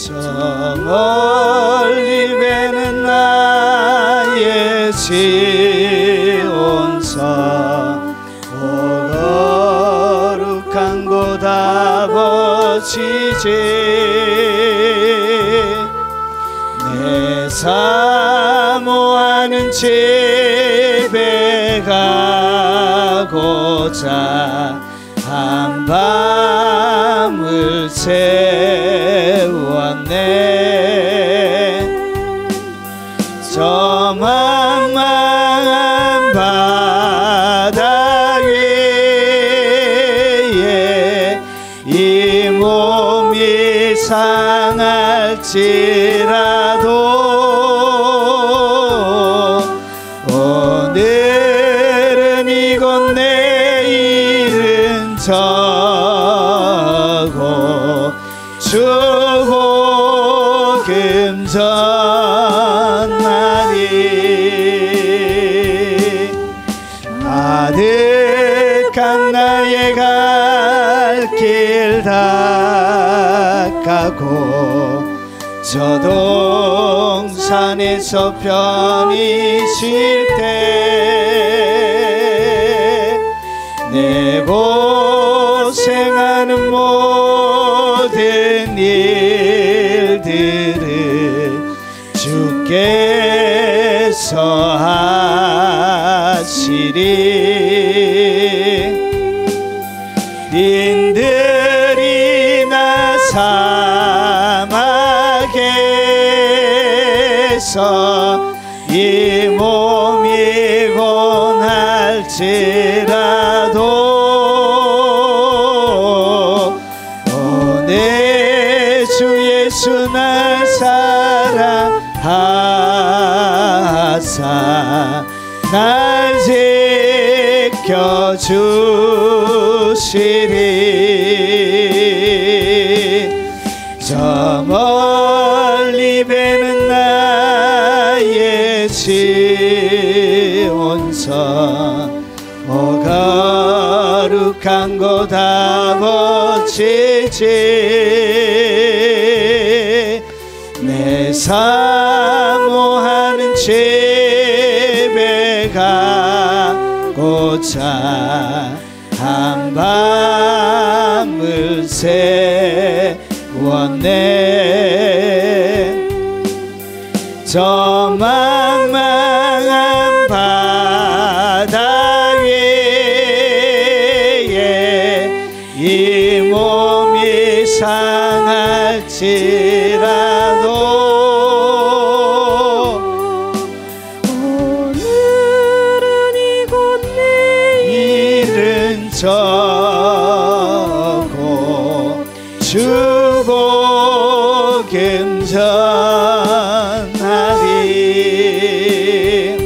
저 멀리 배는 나의 시온산 거룩한 곳 아버지지 내 사모하는 집에 가고자 한밤을 세웠네 저 망망한 바다 위에 이 몸이 상할지라도 오늘은 이곳 내일은 저곳 주복음 전하리 아득한 나의 갈 길 닦아고 저 동산에서 편히 쉴 때 내 고생하는 모든 일들을 주께서 하시리 인들이 나 사막에서 이 몸이 고날지라도 오늘 주 예수 날 사랑하사 날 지켜주시리 저 멀리 배는 나의 시온산 거룩한 곳 아버지지 내 사모하는 집에 가고자 한밤을 세웠네 저 망망한 바다 위에 이 몸이 상할지라도 오늘은 이곳 내일은 저곳 주복음 전하리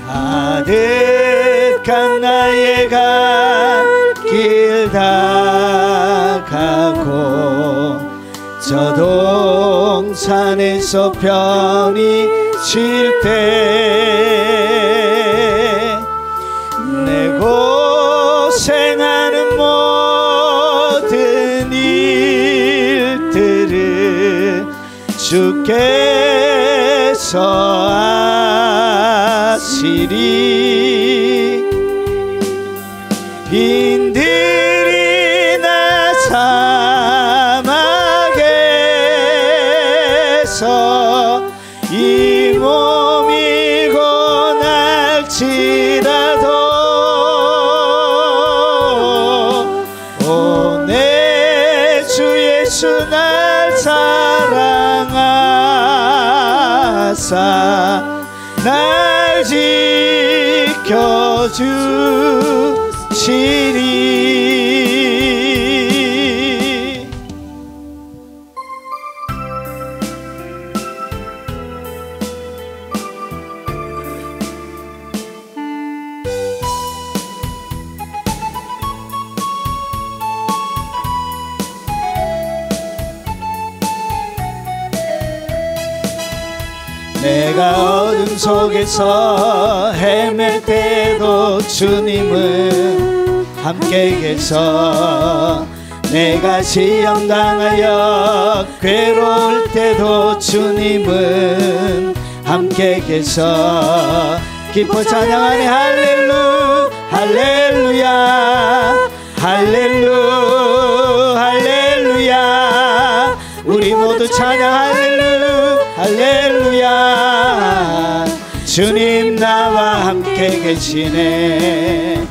아득한 나의 갈 길 닦아고 저 동산에서 편히 쉴 때 내 고생하는 모든 일들을 주께서 하시리 인들이 나 사막에서 이 몸이 고날지라도 오늘 주 예수 날 사랑하사 날 지켜주시리 내가 어둠 속에서 헤맬 때도 주님은 함께 계셔 내가 시험 당하여 괴로울 때도 주님은 함께 계셔. 기뻐 찬양하니 할렐루 할렐루야 할렐루 할렐루야. 우리 모두 찬양 할렐루 할렐루야. 주님 나와 함께 계시네.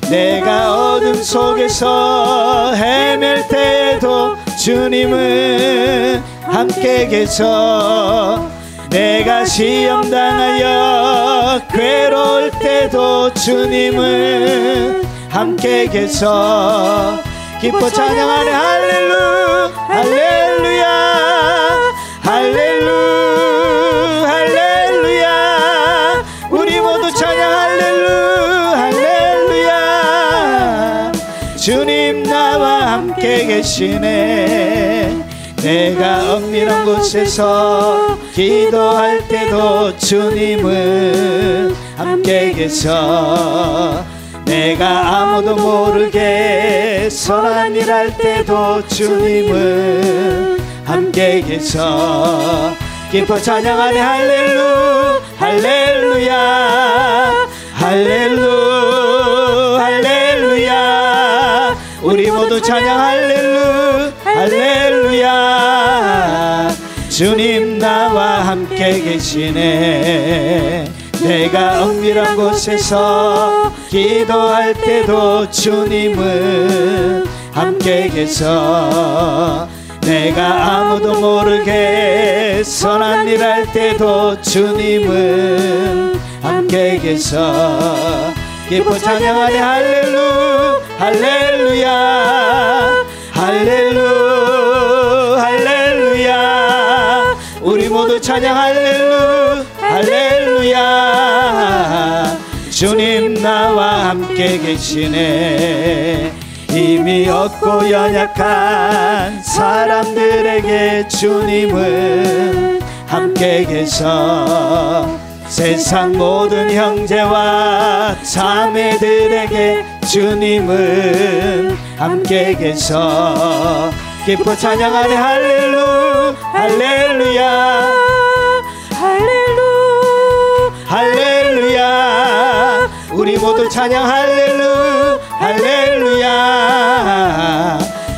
내가 어둠 속에서 헤맬 때에도 주님은 함께 계셔. 내가 시험 당하여 괴로울 때도 주님은 함께 계셔. 기뻐 찬양하네 할렐루 할렐루야 할렐루 할렐루야. 우리 모두 찬양 할렐루 할렐루야. 주님 나와 함께 계시네. 내가 엄밀한 곳에서 기도할 때도 주님은 함께 계셔. 내가 아무도 모르게 선한 일 할 때도 주님은 함께 계셔. 기뻐 찬양하네 할렐루 할렐루야 할렐루 할렐루야. 우리 모두 찬양 할렐루 할렐루야. 주님 나와 함께 계시네. 내가 은밀한 곳에서 기도할 때도 주님은 함께 계셔. 내가 아무도 모르게 선한 일 할 때도 주님은 함께 계셔. 기뻐 찬양하네 할렐루 할렐루야 할렐루 할렐루야. 우리 모두 찬양 할렐루 할렐루야. 주님 나와 함께 계시네. 힘이 없고 연약한 사람들에게 주님은 함께 계셔. 세상 모든 형제와 자매들에게 주님은 함께 계셔. 기뻐 찬양하네 할렐루 할렐루야 할렐루 할렐루야. 우리 모두 찬양 할렐루 할렐루야.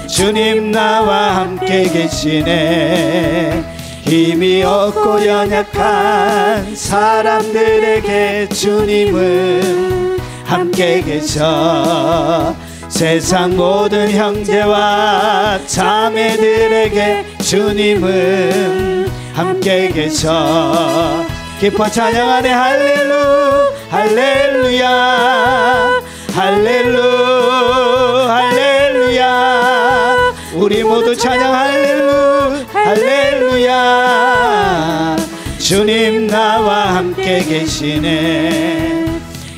주님 나와 함께 계시네. 힘이 없고 연약한 사람들에게 주님은 함께 계셔. 세상 모든 형제와 자매들에게 주님은 함께 계셔. 기뻐 찬양하네 할렐루 할렐루야 할렐루 할렐루야. 우리 모두 찬양 할렐루 할렐루야. 주님 나와 함께 계시네.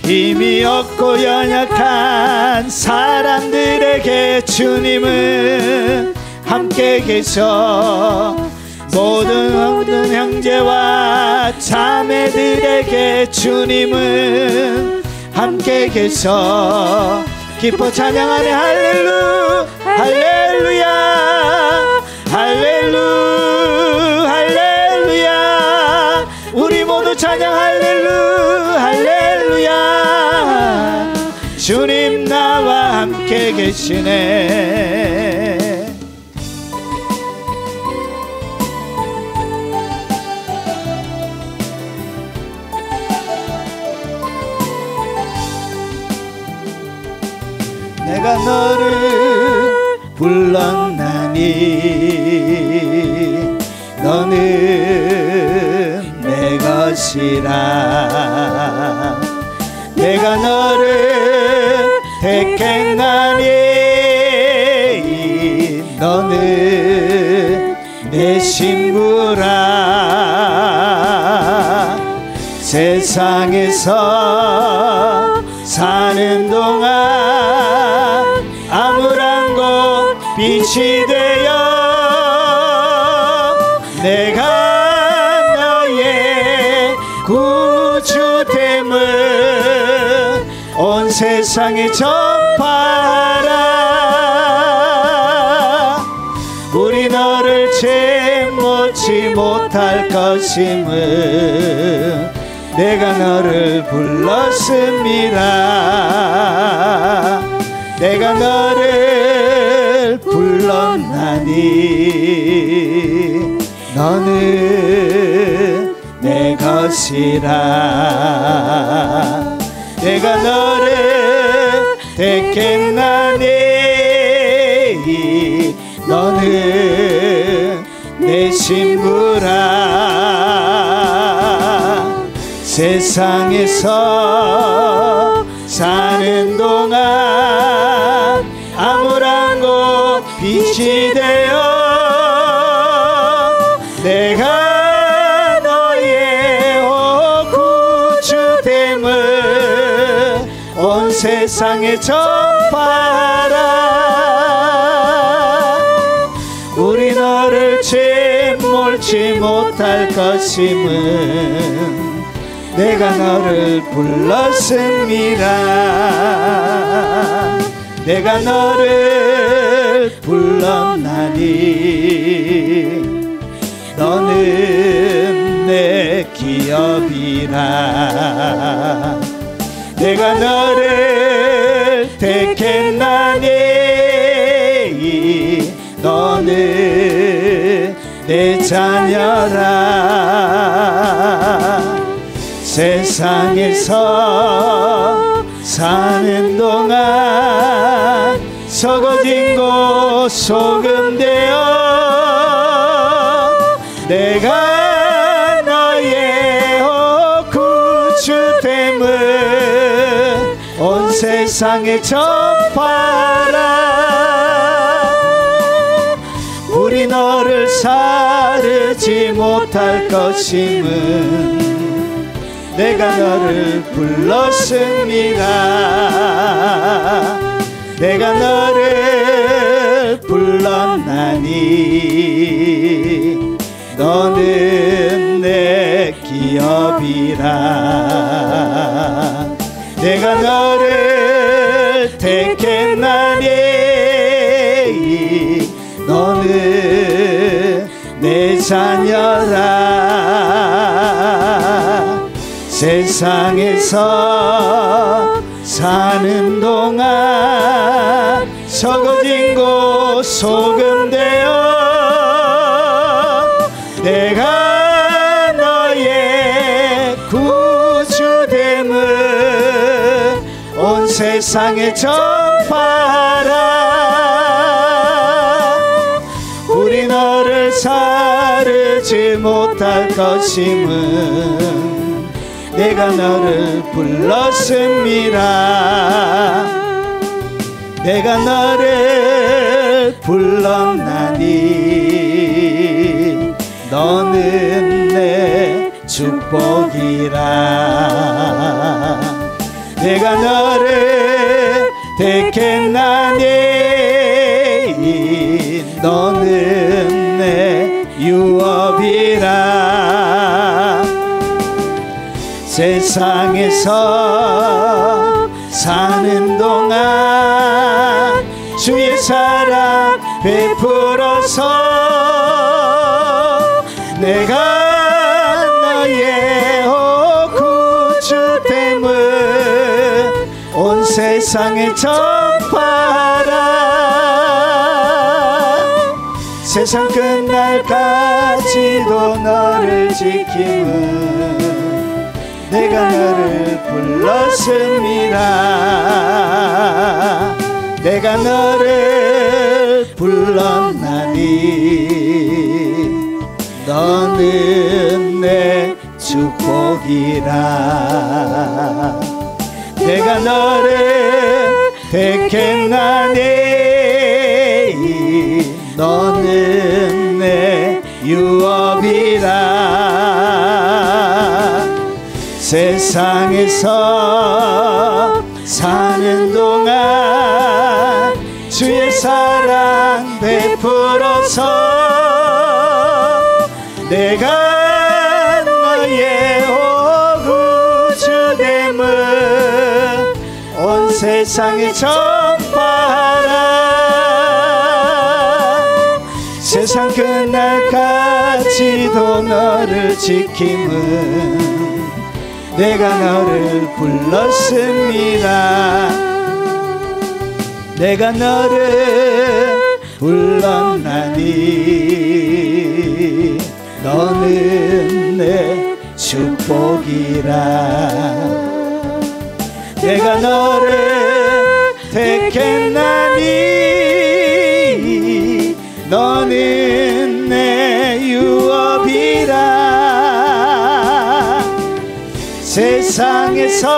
힘이 없고 연약한 사람들에게 주님은 함께 계셔. 모든 형제와 자매들에게 주님은 함께 계셔. 기뻐 찬양하네 할렐루 할렐루야 할렐루 할렐루야. 우리 모두 찬양 할렐루 할렐루야. 주님 나와 함께 계시네. 내가 너를 불렀나니 너는 내 것이라. 내가 너를 택했나니 너는 내 신부라. 세상에서 사는 동안 암울한 곳 빛이 되어 내가 너의 구주됨을 온 세상에 전파하라. 잊지 못할 것임을 내가 너를 불렀습니다. 내가 너를 불렀나니 너는 내 것이라. 내가 너를 택했나니 너는 내 신부라. 세상에서 사는 동안 아무런 곳 빛이 되어 내가 너의 구주됨을 온 세상에 전파하라. 우리 너를 침몰치 못할 것임은 내가 너를 불렀습니다. 내가 너를 불렀나니 너는 내 기업이라. 내가 너를 택했나니 너는 내 자녀라. 세상에서 사는 동안 썩어진 곳 소금 되어 내가 너의 구주됨을 온 세상에 전파하라. 우리 너를 사르지 못할 것임은 내가 너를 불렀습니다. 내가 너를 불렀나니 너는 내 기업이라. 내가 너를 택했나니 너는 내 자녀라. 세상에서 사는 동안 썩어진 곳 소금 되어 내가 너의 구주됨을 온 세상에 전파하라. 우리 너를 사르지 못할 것임은 내가 너를 불렀습니다. 내가 너를 불렀나니 너는 내 축복이라. 내가 너를 택했나니 너는 내 유업이라. 세상에서 사는 동안 주의 사랑 베풀어서 내가 너의 구주됨을 온 세상에 전파하라. 세상 끝날까지도 너를 지킴은 내가 너를 불렀습니다. 내가 너를 불렀나니 너는 내 축복이라. 내가 너를 택했나니 너는 내 유업이라. 세상에서 사는 동안 주의 사랑 베풀어서 내가 너의 구주됨을 온 세상에 전파하라. 세상 끝날까지도 가지도 너를 지킴은 내가 너를 불렀습니다. 내가 너를 불렀나니 너는 내 축복이라. 내가 너를 택했나니 너는 내 유업이라. 세상에서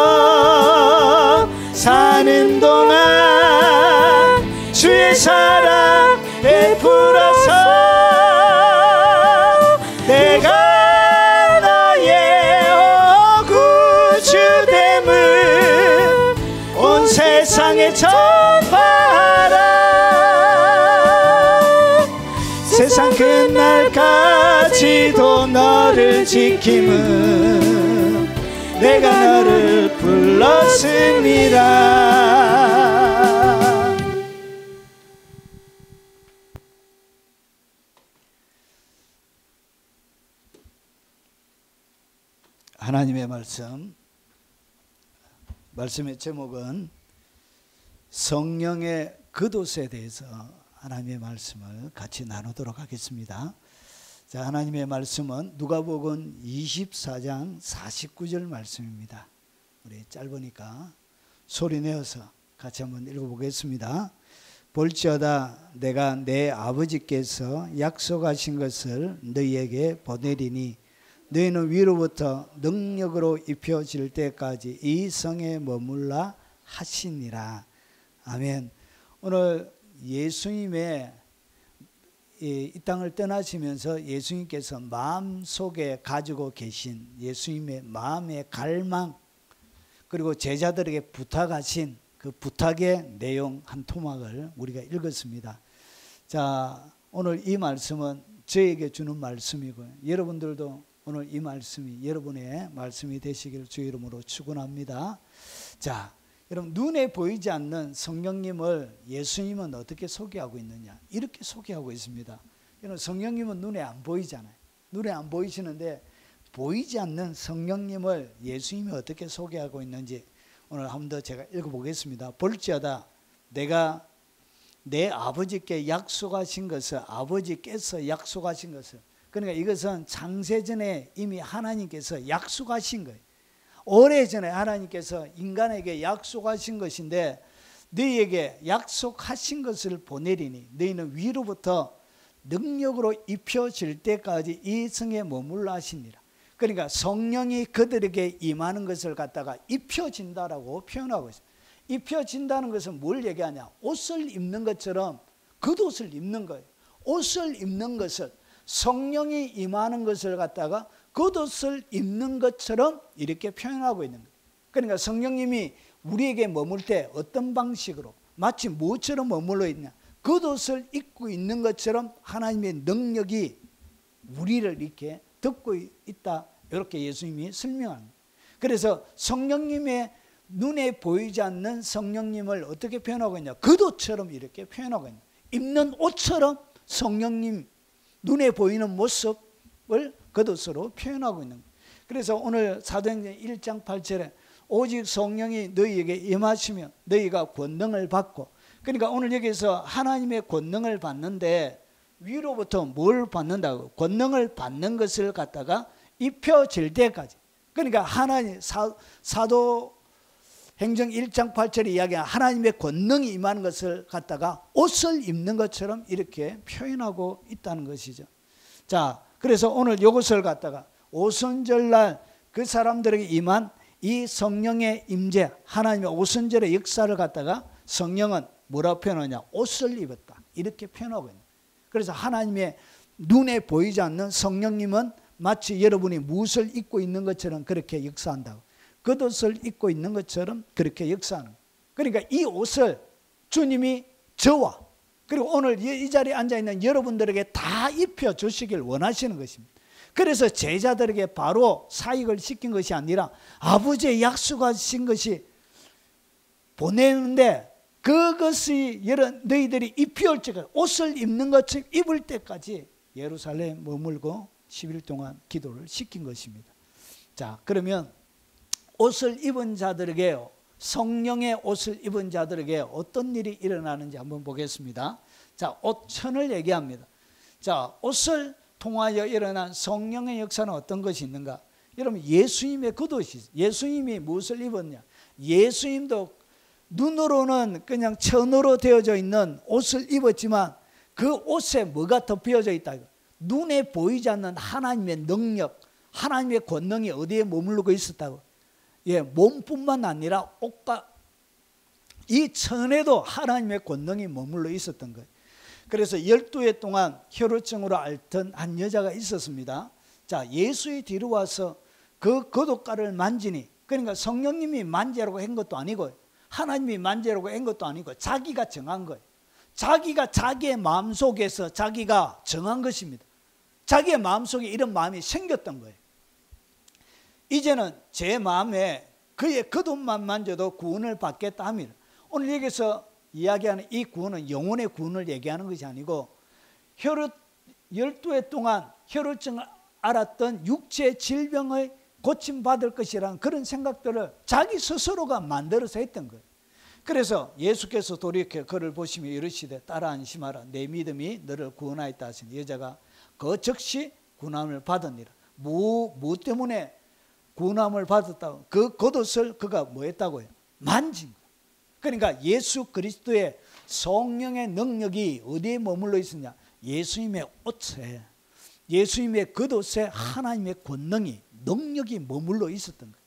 사는 동안 주의 사랑 베풀어서 내가 너의 구주됨을 온 세상에 전파하라. 세상 끝날까지도 너를 지킴은 내가 너를 불렀습니다. 하나님의 말씀의 제목은 성령의 겉옷에 대해서 하나님의 말씀을 같이 나누도록 하겠습니다. 자, 하나님의 말씀은 누가복음 24장 49절 말씀입니다. 우리 짧으니까 소리 내어서 같이 한번 읽어보겠습니다. 볼지어다 내가 내 아버지께서 약속하신 것을 너희에게 보내리니 너희는 위로부터 능력으로 입혀질 때까지 이 성에 머물라 하시니라. 아멘. 오늘 예수님의 이 땅을 떠나시면서 예수님께서 마음속에 가지고 계신 예수님의 마음의 갈망, 그리고 제자들에게 부탁하신 그 부탁의 내용 한 토막을 우리가 읽었습니다. 자, 오늘 이 말씀은 저에게 주는 말씀이고요. 여러분들도 오늘 이 말씀이 여러분의 말씀이 되시길 주의 이름으로 축원합니다. 자, 여러분, 눈에 보이지 않는 성령님을 예수님은 어떻게 소개하고 있느냐? 이렇게 소개하고 있습니다. 여러분, 성령님은 눈에 안 보이잖아요. 눈에 안 보이시는데 보이지 않는 성령님을 예수님이 어떻게 소개하고 있는지 오늘 한 번 더 제가 읽어보겠습니다. 볼지어다 내가 내 아버지께 약속하신 것을, 아버지께서 약속하신 것을, 그러니까 이것은 창세전에 이미 하나님께서 약속하신 거예요. 오래전에 하나님께서 인간에게 약속하신 것인데 너희에게 약속하신 것을 보내리니 너희는 위로부터 능력으로 입혀질 때까지 이 성에 머물러 하시니라. 그러니까 성령이 그들에게 임하는 것을 갖다가 입혀진다라고 표현하고 있어요. 입혀진다는 것은 뭘 얘기하냐? 옷을 입는 것처럼 겉옷을 입는 거예요. 옷을 입는 것을, 성령이 임하는 것을 갖다가 겉옷을 입는 것처럼 이렇게 표현하고 있는 거예요. 그러니까 성령님이 우리에게 머물 때 어떤 방식으로, 마치 뭐처럼 머물러 있냐? 겉옷을 입고 있는 것처럼 하나님의 능력이 우리를 이렇게 덮고 있다, 이렇게 예수님이 설명합니다. 그래서 성령님의 눈에 보이지 않는 성령님을 어떻게 표현하고 있냐? 겉옷처럼 이렇게 표현하고 있냐? 입는 옷처럼 성령님 눈에 보이는 모습을 겉옷으로 표현하고 있는 거예요. 그래서 오늘 사도행전 1장 8절에 오직 성령이 너희에게 임하시면 너희가 권능을 받고, 그러니까 오늘 여기서 하나님의 권능을 받는데 위로부터 뭘 받는다고? 권능을 받는 것을 갖다가 입혀질 때까지. 그러니까 하나님, 사도행전 1장 8절에 이야기한 하나님의 권능이 임하는 것을 갖다가 옷을 입는 것처럼 이렇게 표현하고 있다는 것이죠. 자, 그래서 오늘 이것을 갖다가 오순절날 그 사람들에게 임한 이 성령의 임재, 하나님의 오순절의 역사를 갖다가 성령은 뭐라고 표현하냐? 옷을 입었다, 이렇게 표현하고 있는. 그래서 하나님의 눈에 보이지 않는 성령님은 마치 여러분이 무엇을 입고 있는 것처럼 그렇게 역사한다고, 겉옷을 입고 있는 것처럼 그렇게 역사하는. 그러니까 이 옷을 주님이 저와 그리고 오늘 이 자리에 앉아있는 여러분들에게 다 입혀주시길 원하시는 것입니다. 그래서 제자들에게 바로 사역을 시킨 것이 아니라 아버지의 약속하신 것이 보내는데 그것이 너희들이 입혀올 때까지, 옷을 입는 것처럼 입을 때까지 예루살렘에 머물고 10일 동안 기도를 시킨 것입니다. 자, 그러면 옷을 입은 자들에게요, 성령의 옷을 입은 자들에게 어떤 일이 일어나는지 한번 보겠습니다. 자, 옷천을 얘기합니다. 자, 옷을 통하여 일어난 성령의 역사는 어떤 것이 있는가? 여러분, 예수님의 겉옷이, 예수님이 무엇을 입었냐? 예수님도 눈으로는 그냥 천으로 되어져 있는 옷을 입었지만 그 옷에 뭐가 덮여져 있다? 눈에 보이지 않는 하나님의 능력, 하나님의 권능이 어디에 머무르고 있었다고? 예, 몸뿐만 아니라 옷과 이 천에도 하나님의 권능이 머물러 있었던 거예요. 그래서 12해 동안 혈루증으로 앓던 한 여자가 있었습니다. 자, 예수의 뒤로 와서 그 겉옷가를 만지니, 그러니까 성령님이 만지라고 한 것도 아니고 하나님이 만지라고 한 것도 아니고 자기가 정한 거예요. 자기가 자기의 마음속에서 자기가 정한 것입니다. 자기의 마음속에 이런 마음이 생겼던 거예요. 이제는 제 마음에 그의 겉옷만 만져도 구원을 받겠다 합니다. 오늘 여기서 이야기하는 이 구원은 영혼의 구원을 얘기하는 것이 아니고 12해 동안 혈루증을 앓았던 육체의 질병을 고침받을 것이라는 그런 생각들을 자기 스스로가 만들어서 했던 거예요. 그래서 예수께서 돌이켜 그를 보시며 이르시되 따라 안심하라, 내 믿음이 너를 구원하였다 하시니 여자가 그 즉시 구원을 받으니라. 뭐 때문에 구원함을 받았다고? 그 겉옷을 그가 뭐 했다고요? 만진 거예요. 그러니까 예수 그리스도의 성령의 능력이 어디에 머물러 있었냐? 예수님의 옷에, 예수님의 겉옷에 하나님의 권능이, 능력이 머물러 있었던 거예요.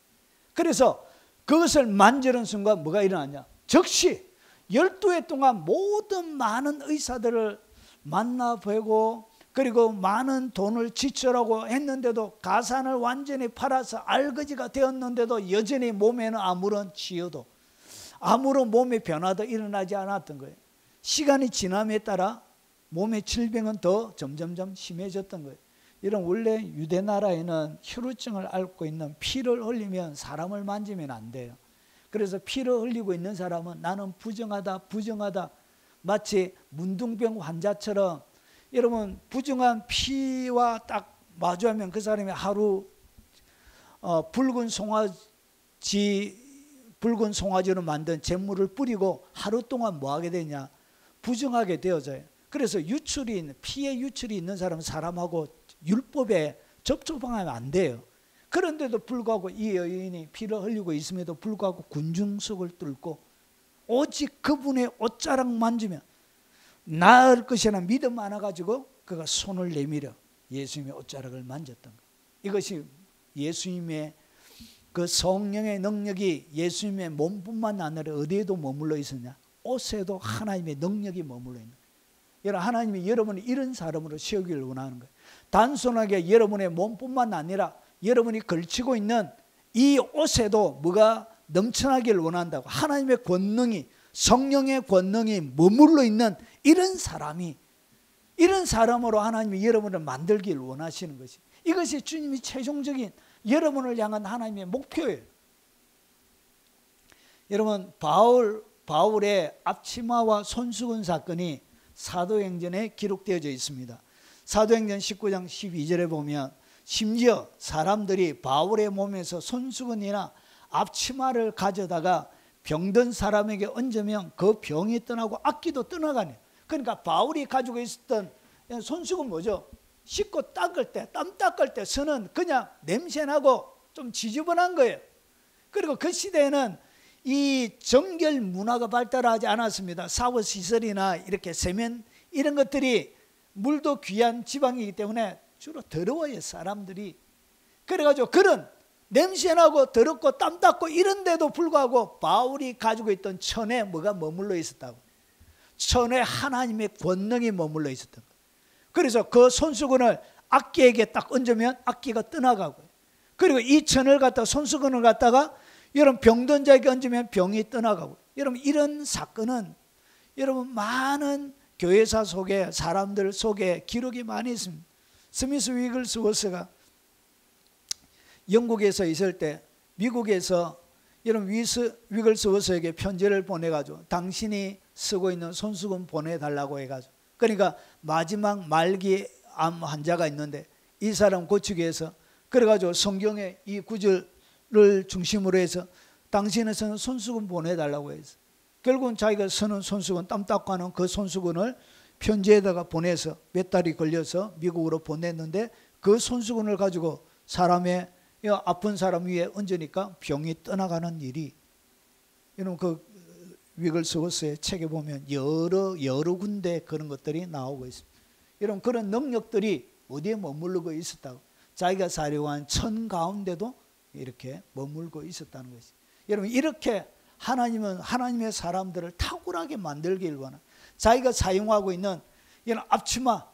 그래서 그것을 만지는 순간 뭐가 일어나냐? 즉시 12해 동안 모든 많은 의사들을 만나보고 그리고 많은 돈을 지출하고 했는데도 가산을 완전히 팔아서 알거지가 되었는데도 여전히 몸에는 아무런 치유도, 아무런 몸의 변화도 일어나지 않았던 거예요. 시간이 지남에 따라 몸의 질병은 더 점점점 심해졌던 거예요. 이런 원래 유대 나라에는 혈루증을 앓고 있는 피를 흘리면 사람을 만지면 안 돼요. 그래서 피를 흘리고 있는 사람은 나는 부정하다, 부정하다, 마치 문둥병 환자처럼 여러분 부정한 피와 딱 마주하면 그 사람이 하루 붉은 송아지로 만든 잿물을 뿌리고 하루 동안 뭐 하게 되냐? 부정하게 되어져요. 그래서 피의 유출이 있는 사람은 사람하고 율법에 접촉하면 안 돼요. 그런데도 불구하고 이 여인이 피를 흘리고 있음에도 불구하고 군중석을 뚫고 오직 그분의 옷자락 만지면 나을 것이라는 믿음 많아가지고 그가 손을 내밀어 예수님의 옷자락을 만졌던 거예요. 이것이 예수님의 그 성령의 능력이 예수님의 몸뿐만 아니라 어디에도 머물러 있었냐? 옷에도 하나님의 능력이 머물러 있는 거예요. 여러분, 하나님이 여러분을 이런 사람으로 세우기를 원하는 거예요. 단순하게 여러분의 몸뿐만 아니라 여러분이 걸치고 있는 이 옷에도 뭐가 넘쳐나기를 원한다고. 하나님의 권능이, 성령의 권능이 머물러 있는 이런 사람으로 하나님이 여러분을 만들기를 원하시는 것이, 이것이 주님이 최종적인 여러분을 향한 하나님의 목표예요. 여러분, 바울의 앞치마와 손수건 사건이 사도행전에 기록되어져 있습니다. 사도행전 19장 12절에 보면 심지어 사람들이 바울의 몸에서 손수건이나 앞치마를 가져다가 병든 사람에게 얹으면 그 병이 떠나고 악기도 떠나가네요. 그러니까 바울이 가지고 있었던 손수건 뭐죠? 씻고 닦을 때, 땀 닦을 때 쓰는 그냥 냄새나고 좀 지저분한 거예요. 그리고 그 시대에는 이 정결 문화가 발달하지 않았습니다. 샤워시설이나 이렇게 세면 이런 것들이 물도 귀한 지방이기 때문에 주로 더러워요, 사람들이. 그래가지고 그런 냄새나고 더럽고 땀 닦고 이런데도 불구하고 바울이 가지고 있던 천에 뭐가 머물러 있었다고. 천에 하나님의 권능이 머물러 있었던 거예요. 그래서 그 손수건을 악기에게 딱 얹으면 악기가 떠나가고요. 그리고 이 천을 갖다 손수건을 갖다가 여러분 병든 자에게 얹으면 병이 떠나가고. 여러분, 이런 사건은 여러분 많은 교회사 속에, 사람들 속에 기록이 많이 있습니다. 스미스 위글스워스가 영국에서 있을 때 미국에서 여러분 위글스워스에게 편지를 보내가지고 당신이 쓰고 있는 손수건 보내달라고 해가지고, 그러니까 마지막 말기 암 환자가 있는데 이 사람 고치기 위해서 그래가지고 성경의 이 구절을 중심으로 해서 당신의 쓰는 손수건 보내달라고 해서 결국은 자기가 쓰는 손수건, 땀 닦고 하는 그 손수건을 편지에다가 보내서 몇 달이 걸려서 미국으로 보냈는데 그 손수건을 가지고 사람의 아픈 사람 위에 얹으니까 병이 떠나가는 일이, 여러분 그 위글스워스의 책에 보면 여러 군데 그런 것들이 나오고 있습니다. 여러분 그런 능력들이 어디에 머무르고 있었다고? 자기가 살려고 한 천 가운데도 이렇게 머물고 있었다는 것이. 여러분 이렇게 하나님은 하나님의 사람들을 탁월하게 만들길 원합니다. 자기가 사용하고 있는 이런 앞치마,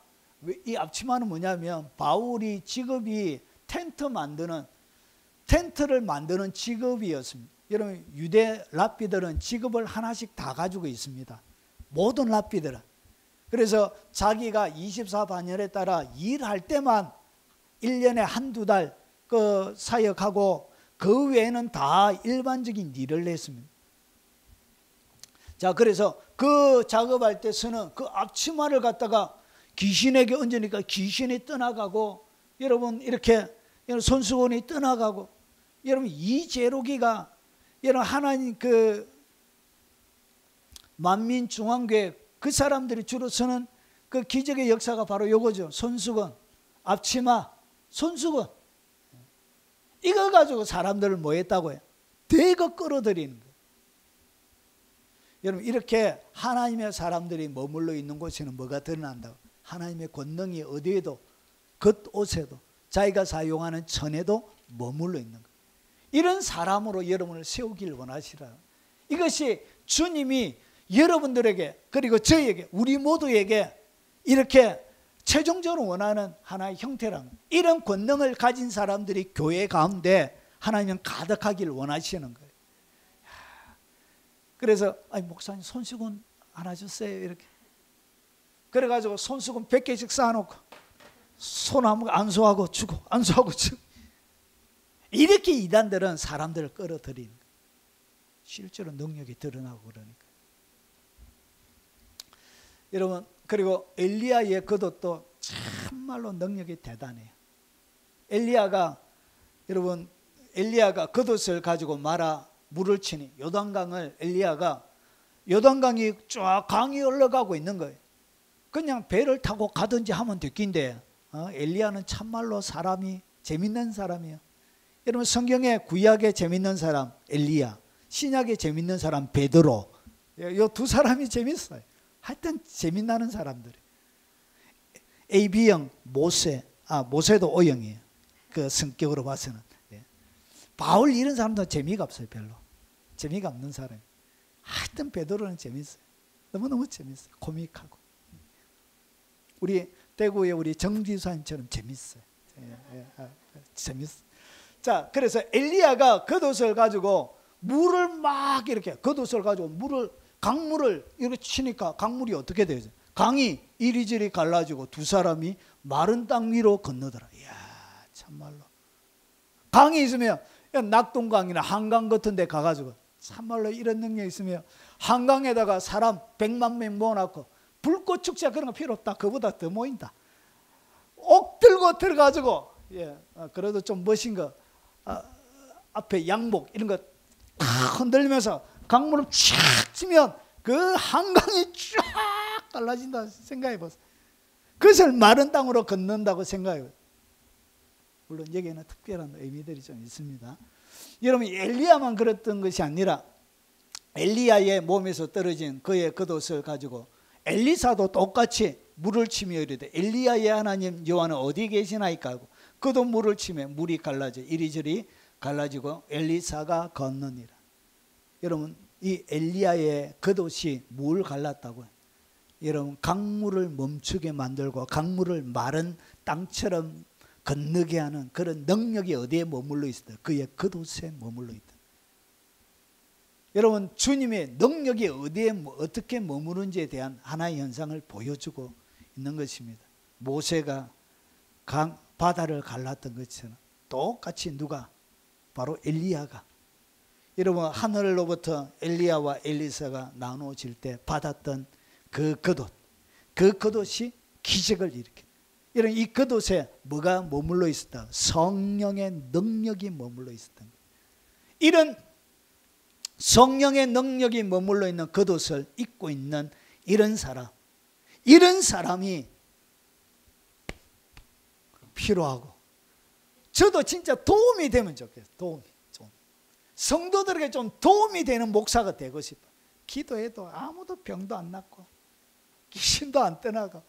이 앞치마는 뭐냐면 바울이 직업이 텐트를 만드는 직업이었습니다. 여러분 유대 랍비들은 직업을 하나씩 다 가지고 있습니다. 모든 랍비들은. 그래서 자기가 24반열에 따라 일할 때만 1년에 한두 달 그 사역하고 그 외에는 다 일반적인 일을 했습니다. 자, 그래서 그 작업할 때 쓰는 그 앞치마를 갖다가 귀신에게 얹으니까 귀신이 떠나가고, 여러분 이렇게 손수건이 떠나가고, 여러분 이 제로기가 여러분 하나님 그 만민중앙교회 그 사람들이 주로 쓰는 그 기적의 역사가 바로 이거죠. 손수건, 앞치마, 손수건. 이거 가지고 사람들을 뭐 했다고 해요? 대거 끌어들이는 거예요. 여러분 이렇게 하나님의 사람들이 머물러 있는 곳에는 뭐가 드러난다고? 하나님의 권능이 어디에도, 겉옷에도, 자기가 사용하는 천에도 머물러 있는 거예요. 이런 사람으로 여러분을 세우길 원하시라. 이것이 주님이 여러분들에게, 그리고 저에게, 우리 모두에게 이렇게 최종적으로 원하는 하나의 형태란, 이런 권능을 가진 사람들이 교회 가운데 하나님은 가득하길 원하시는 거예요. 그래서 아니 목사님 손수건 하나 주세요 이렇게. 그래가지고 손수건 100개씩 쌓아놓고 소나무 안수하고 주고 안수하고 주고, 이렇게 이단들은 사람들을 끌어들이는 거예요. 실제로 능력이 드러나고 그러니까. 여러분 그리고 엘리야의 겉옷도 참말로 능력이 대단해요. 엘리야가 겉옷을 가지고 말아 물을 치니 요단강을, 엘리야가 요단강이 쫙 강이 흘러가고 있는 거예요. 그냥 배를 타고 가든지 하면 됐긴데 엘리야는 참말로 사람이 재밌는 사람이에요. 여러분 성경에 구약에 재밌는 사람 엘리야, 신약에 재밌는 사람 베드로, 이 두 사람이 재밌어요. 하여튼 재밌나는 사람들이. AB형 모세도 O형이에요. 그 성격으로 봐서는. 바울 이런 사람도 재미가 없어요. 별로 재미가 없는 사람이. 하여튼 베드로는 재밌어요. 너무너무 재밌어요. 코믹하고. 우리 대구의 우리 정지사님처럼 재밌어요. 재밌어요. 자, 그래서 엘리야가 겉옷을 가지고 물을 막 이렇게, 겉옷을 가지고 강물을 이렇게 치니까 강물이 어떻게 되죠? 강이 이리저리 갈라지고 두 사람이 마른 땅 위로 건너더라. 이야, 참말로. 강이 있으면 낙동강이나 한강 같은 데 가가지고 참말로 이런 능력이 있으면 한강에다가 사람 100만 명 모아놓고 불꽃 축제 그런 거 필요 없다. 그보다 더 모인다. 옥 들고 들어가지고, 그래도 좀 멋진 거, 앞에 양복 이런 거 탁 흔들면서 강물을 쫙 치면 그 한강이 쫙 갈라진다 생각해 보세요. 그것을 마른 땅으로 건넌다고 생각해 보세요. 물론 여기에는 특별한 의미들이 좀 있습니다. 여러분 엘리야만 그랬던 것이 아니라 엘리야의 몸에서 떨어진 그의 겉옷을 가지고 엘리사도 똑같이 물을 치며 이르되 엘리야의 하나님 여호와는 어디 계시나이까 하고 그도 물을 치며 물이 갈라져 이리저리 갈라지고 엘리사가 건너니라. 여러분 이 엘리야의 겉옷이 뭘 갈랐다고요? 여러분 강물을 멈추게 만들고 강물을 마른 땅처럼 건너게 하는 그런 능력이 어디에 머물러 있다? 그의 겉옷에 머물러 있다. 여러분 주님의 능력이 어디에 어떻게 머무른지에 대한 하나의 현상을 보여주고 있는 것입니다. 모세가 바다를 갈랐던 것처럼 똑같이 누가? 바로 엘리야가. 여러분 하늘로부터 엘리야와 엘리사가 나누어질 때 받았던 그 겉옷이 기적을 일으켜. 이런 이 겉옷에 뭐가 머물러 있었다? 성령의 능력이 머물러 있었던 거예요. 이런 성령의 능력이 머물러 있는 겉옷을 입고 있는 이런 사람이 필요하고, 저도 진짜 도움이 되면 좋겠어요. 도움이 좀 성도들에게 좀 도움이 되는 목사가 되고 싶어요. 기도해도 아무도 병도 안 낫고 귀신도 안 떠나고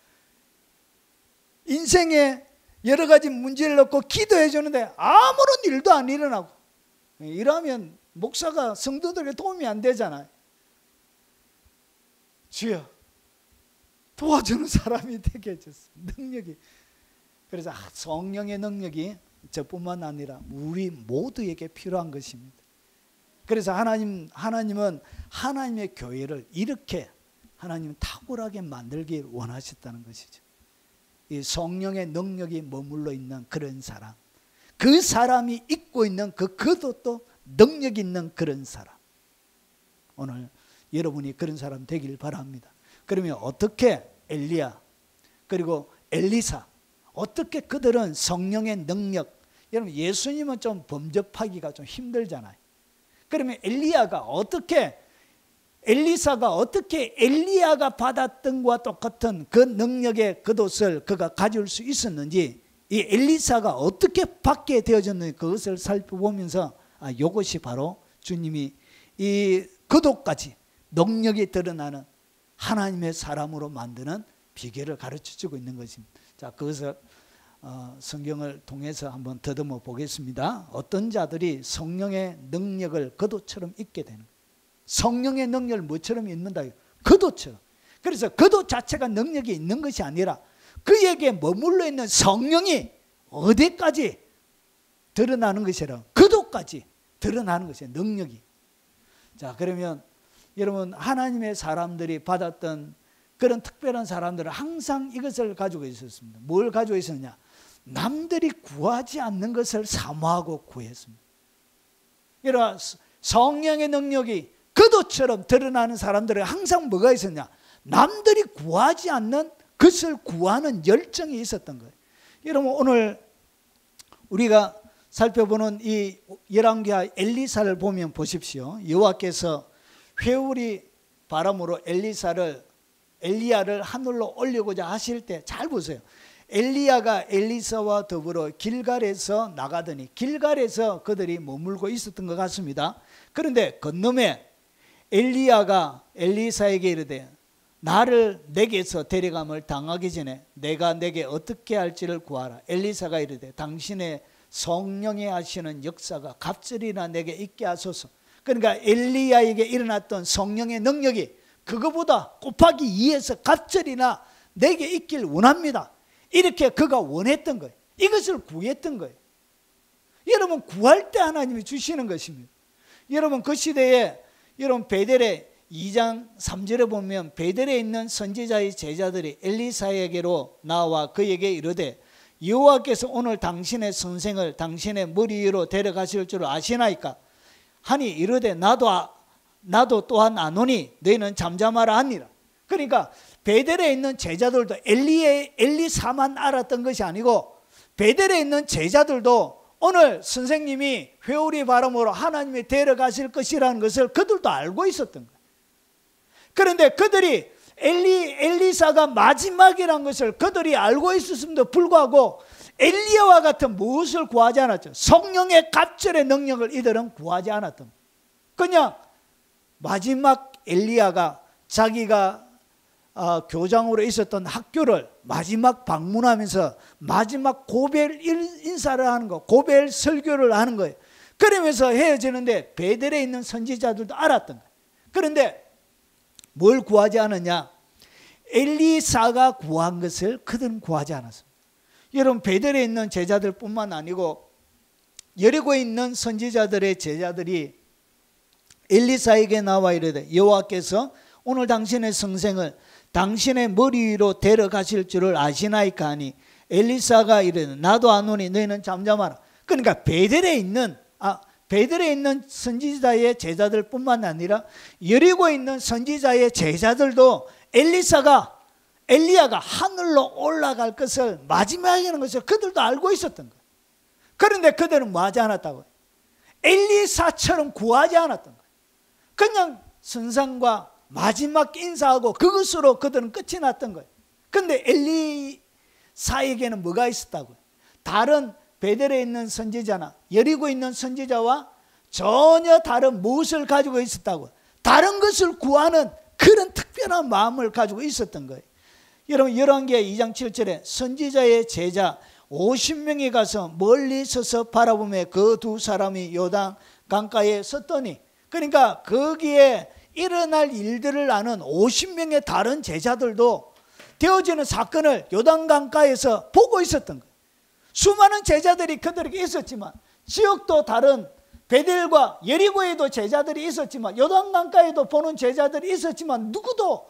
인생에 여러 가지 문제를 넣고 기도해 주는데 아무런 일도 안 일어나고, 이러면 목사가 성도들에게 도움이 안 되잖아요. 주여 도와주는 사람이 되게 해주세요. 능력이. 그래서 성령의 능력이 저뿐만 아니라 우리 모두에게 필요한 것입니다. 그래서 하나님은 하나님의 교회를 이렇게 하나님은 탁월하게 만들길 원하셨다는 것이죠. 이 성령의 능력이 머물러 있는 그런 사람, 그 사람이 입고 있는 그 겉옷도 능력 있는 그런 사람, 오늘 여러분이 그런 사람 되길 바랍니다. 그러면 어떻게 엘리야 그리고 엘리사, 어떻게 그들은 성령의 능력, 여러분 예수님은 좀 범접하기가 좀 힘들잖아요. 그러면 엘리사가 어떻게 엘리야가 받았던 것과 똑같은 그 능력의 겉옷을 그가 가질 수 있었는지, 이 엘리사가 어떻게 받게 되어졌는지 그것을 살펴보면서 이것이 바로 주님이 이 겉옷까지 능력이 드러나는 하나님의 사람으로 만드는 비결을 가르쳐주고 있는 것입니다. 자, 그것을 성경을 통해서 한번 더듬어 보겠습니다. 어떤 자들이 성령의 능력을 겉옷처럼 입게 되는, 성령의 능력을 뭐처럼 입는다? 겉옷처럼. 그래서 겉옷 자체가 능력이 있는 것이 아니라 그에게 머물러 있는 성령이 어디까지 드러나는 것이라, 겉옷까지 드러나는 것이에요. 능력이. 자, 그러면 여러분 하나님의 사람들이 받았던 그런 특별한 사람들은 항상 이것을 가지고 있었습니다. 뭘 가지고 있었느냐? 남들이 구하지 않는 것을 사모하고 구했습니다. 이런 성령의 능력이 겉옷처럼 드러나는 사람들은 항상 뭐가 있었냐? 남들이 구하지 않는 것을 구하는 열정이 있었던 거예요. 여러분 오늘 우리가 살펴보는 이 열왕기하 엘리사를 보면 보십시오. 여호와께서 회오리 바람으로 엘리야를 하늘로 올리고자 하실 때 잘 보세요. 엘리야가 엘리사와 더불어 길갈에서 나가더니 길갈에서 그들이 머물고 있었던 것 같습니다. 그런데 건너에 엘리야가 엘리사에게 이르되 나를 내게서 데려감을 당하기 전에 내가 내게 어떻게 할지를 구하라. 엘리사가 이르되 당신의 성령이 하시는 역사가 갑절이나 내게 있게 하소서. 그러니까 엘리야에게 일어났던 성령의 능력이 그거보다 곱하기 2에서 갑절이나 내게 있길 원합니다. 이렇게 그가 원했던 거예요. 이것을 구했던 거예요. 여러분 구할 때 하나님이 주시는 것입니다. 여러분 그 시대에 여러분 베델의 2장 3절에 보면 베델에 있는 선지자의 제자들이 엘리사에게로 나와 그에게 이르되 여호와께서 오늘 당신의 선생을 당신의 머리 위로 데려가실 줄 아시나이까 하니 이르되 나도 또한 아노니 너희는 잠잠하라 하니라. 그러니까 베델에 있는 제자들도 엘리사만 알았던 것이 아니고 베델에 있는 제자들도 오늘 선생님이 회오리 바람으로 하나님이 데려가실 것이라는 것을 그들도 알고 있었던 거예요. 그런데 그들이 엘리사가 마지막이라는 것을 그들이 알고 있었음에도 불구하고 엘리야와 같은 무엇을 구하지 않았죠? 성령의 갑절의 능력을 이들은 구하지 않았던 거예요. 그냥 마지막 엘리야가 자기가 교장으로 있었던 학교를 마지막 방문하면서 마지막 고별 인사를 하는 거, 고별 설교를 하는 거예요. 그러면서 헤어지는데 베델에 있는 선지자들도 알았던 거예요. 그런데 뭘 구하지 않았냐? 엘리사가 구한 것을 그들은 구하지 않았습니다. 여러분 베델에 있는 제자들뿐만 아니고 여리고에 있는 선지자들의 제자들이 엘리사에게 나와 이르되 여호와께서 오늘 당신의 성생을 당신의 머리 위로 데려가실 줄을 아시나이까 하니 엘리사가 이르되 나도 아노니 너희는 잠잠하라. 그러니까 베델에 있는 선지자의 제자들뿐만 아니라 여리고에 있는 선지자의 제자들도 엘리사가 엘리야가 하늘로 올라갈 것을 마지막에는 것을 그들도 알고 있었던 거예요. 그런데 그들은 뭐 하지 않았다고요? 엘리사처럼 구하지 않았던 거예요. 그냥 선상과 마지막 인사하고 그것으로 그들은 끝이 났던 거예요. 그런데 엘리사에게는 뭐가 있었다고요? 다른 베델에 있는 선지자나 여리고에 있는 선지자와 전혀 다른 무엇을 가지고 있었다고요? 다른 것을 구하는 그런 특별한 마음을 가지고 있었던 거예요. 여러분 열왕기하 2장 7절에 선지자의 제자 50명이 가서 멀리 서서 바라보며 그 두 사람이 요단 강가에 섰더니, 그러니까 거기에 일어날 일들을 아는 50명의 다른 제자들도 되어지는 사건을 요단 강가에서 보고 있었던 거예요. 수많은 제자들이 그들에게 있었지만, 지역도 다른 베델과 여리고에도 제자들이 있었지만, 요단 강가에도 보는 제자들이 있었지만, 누구도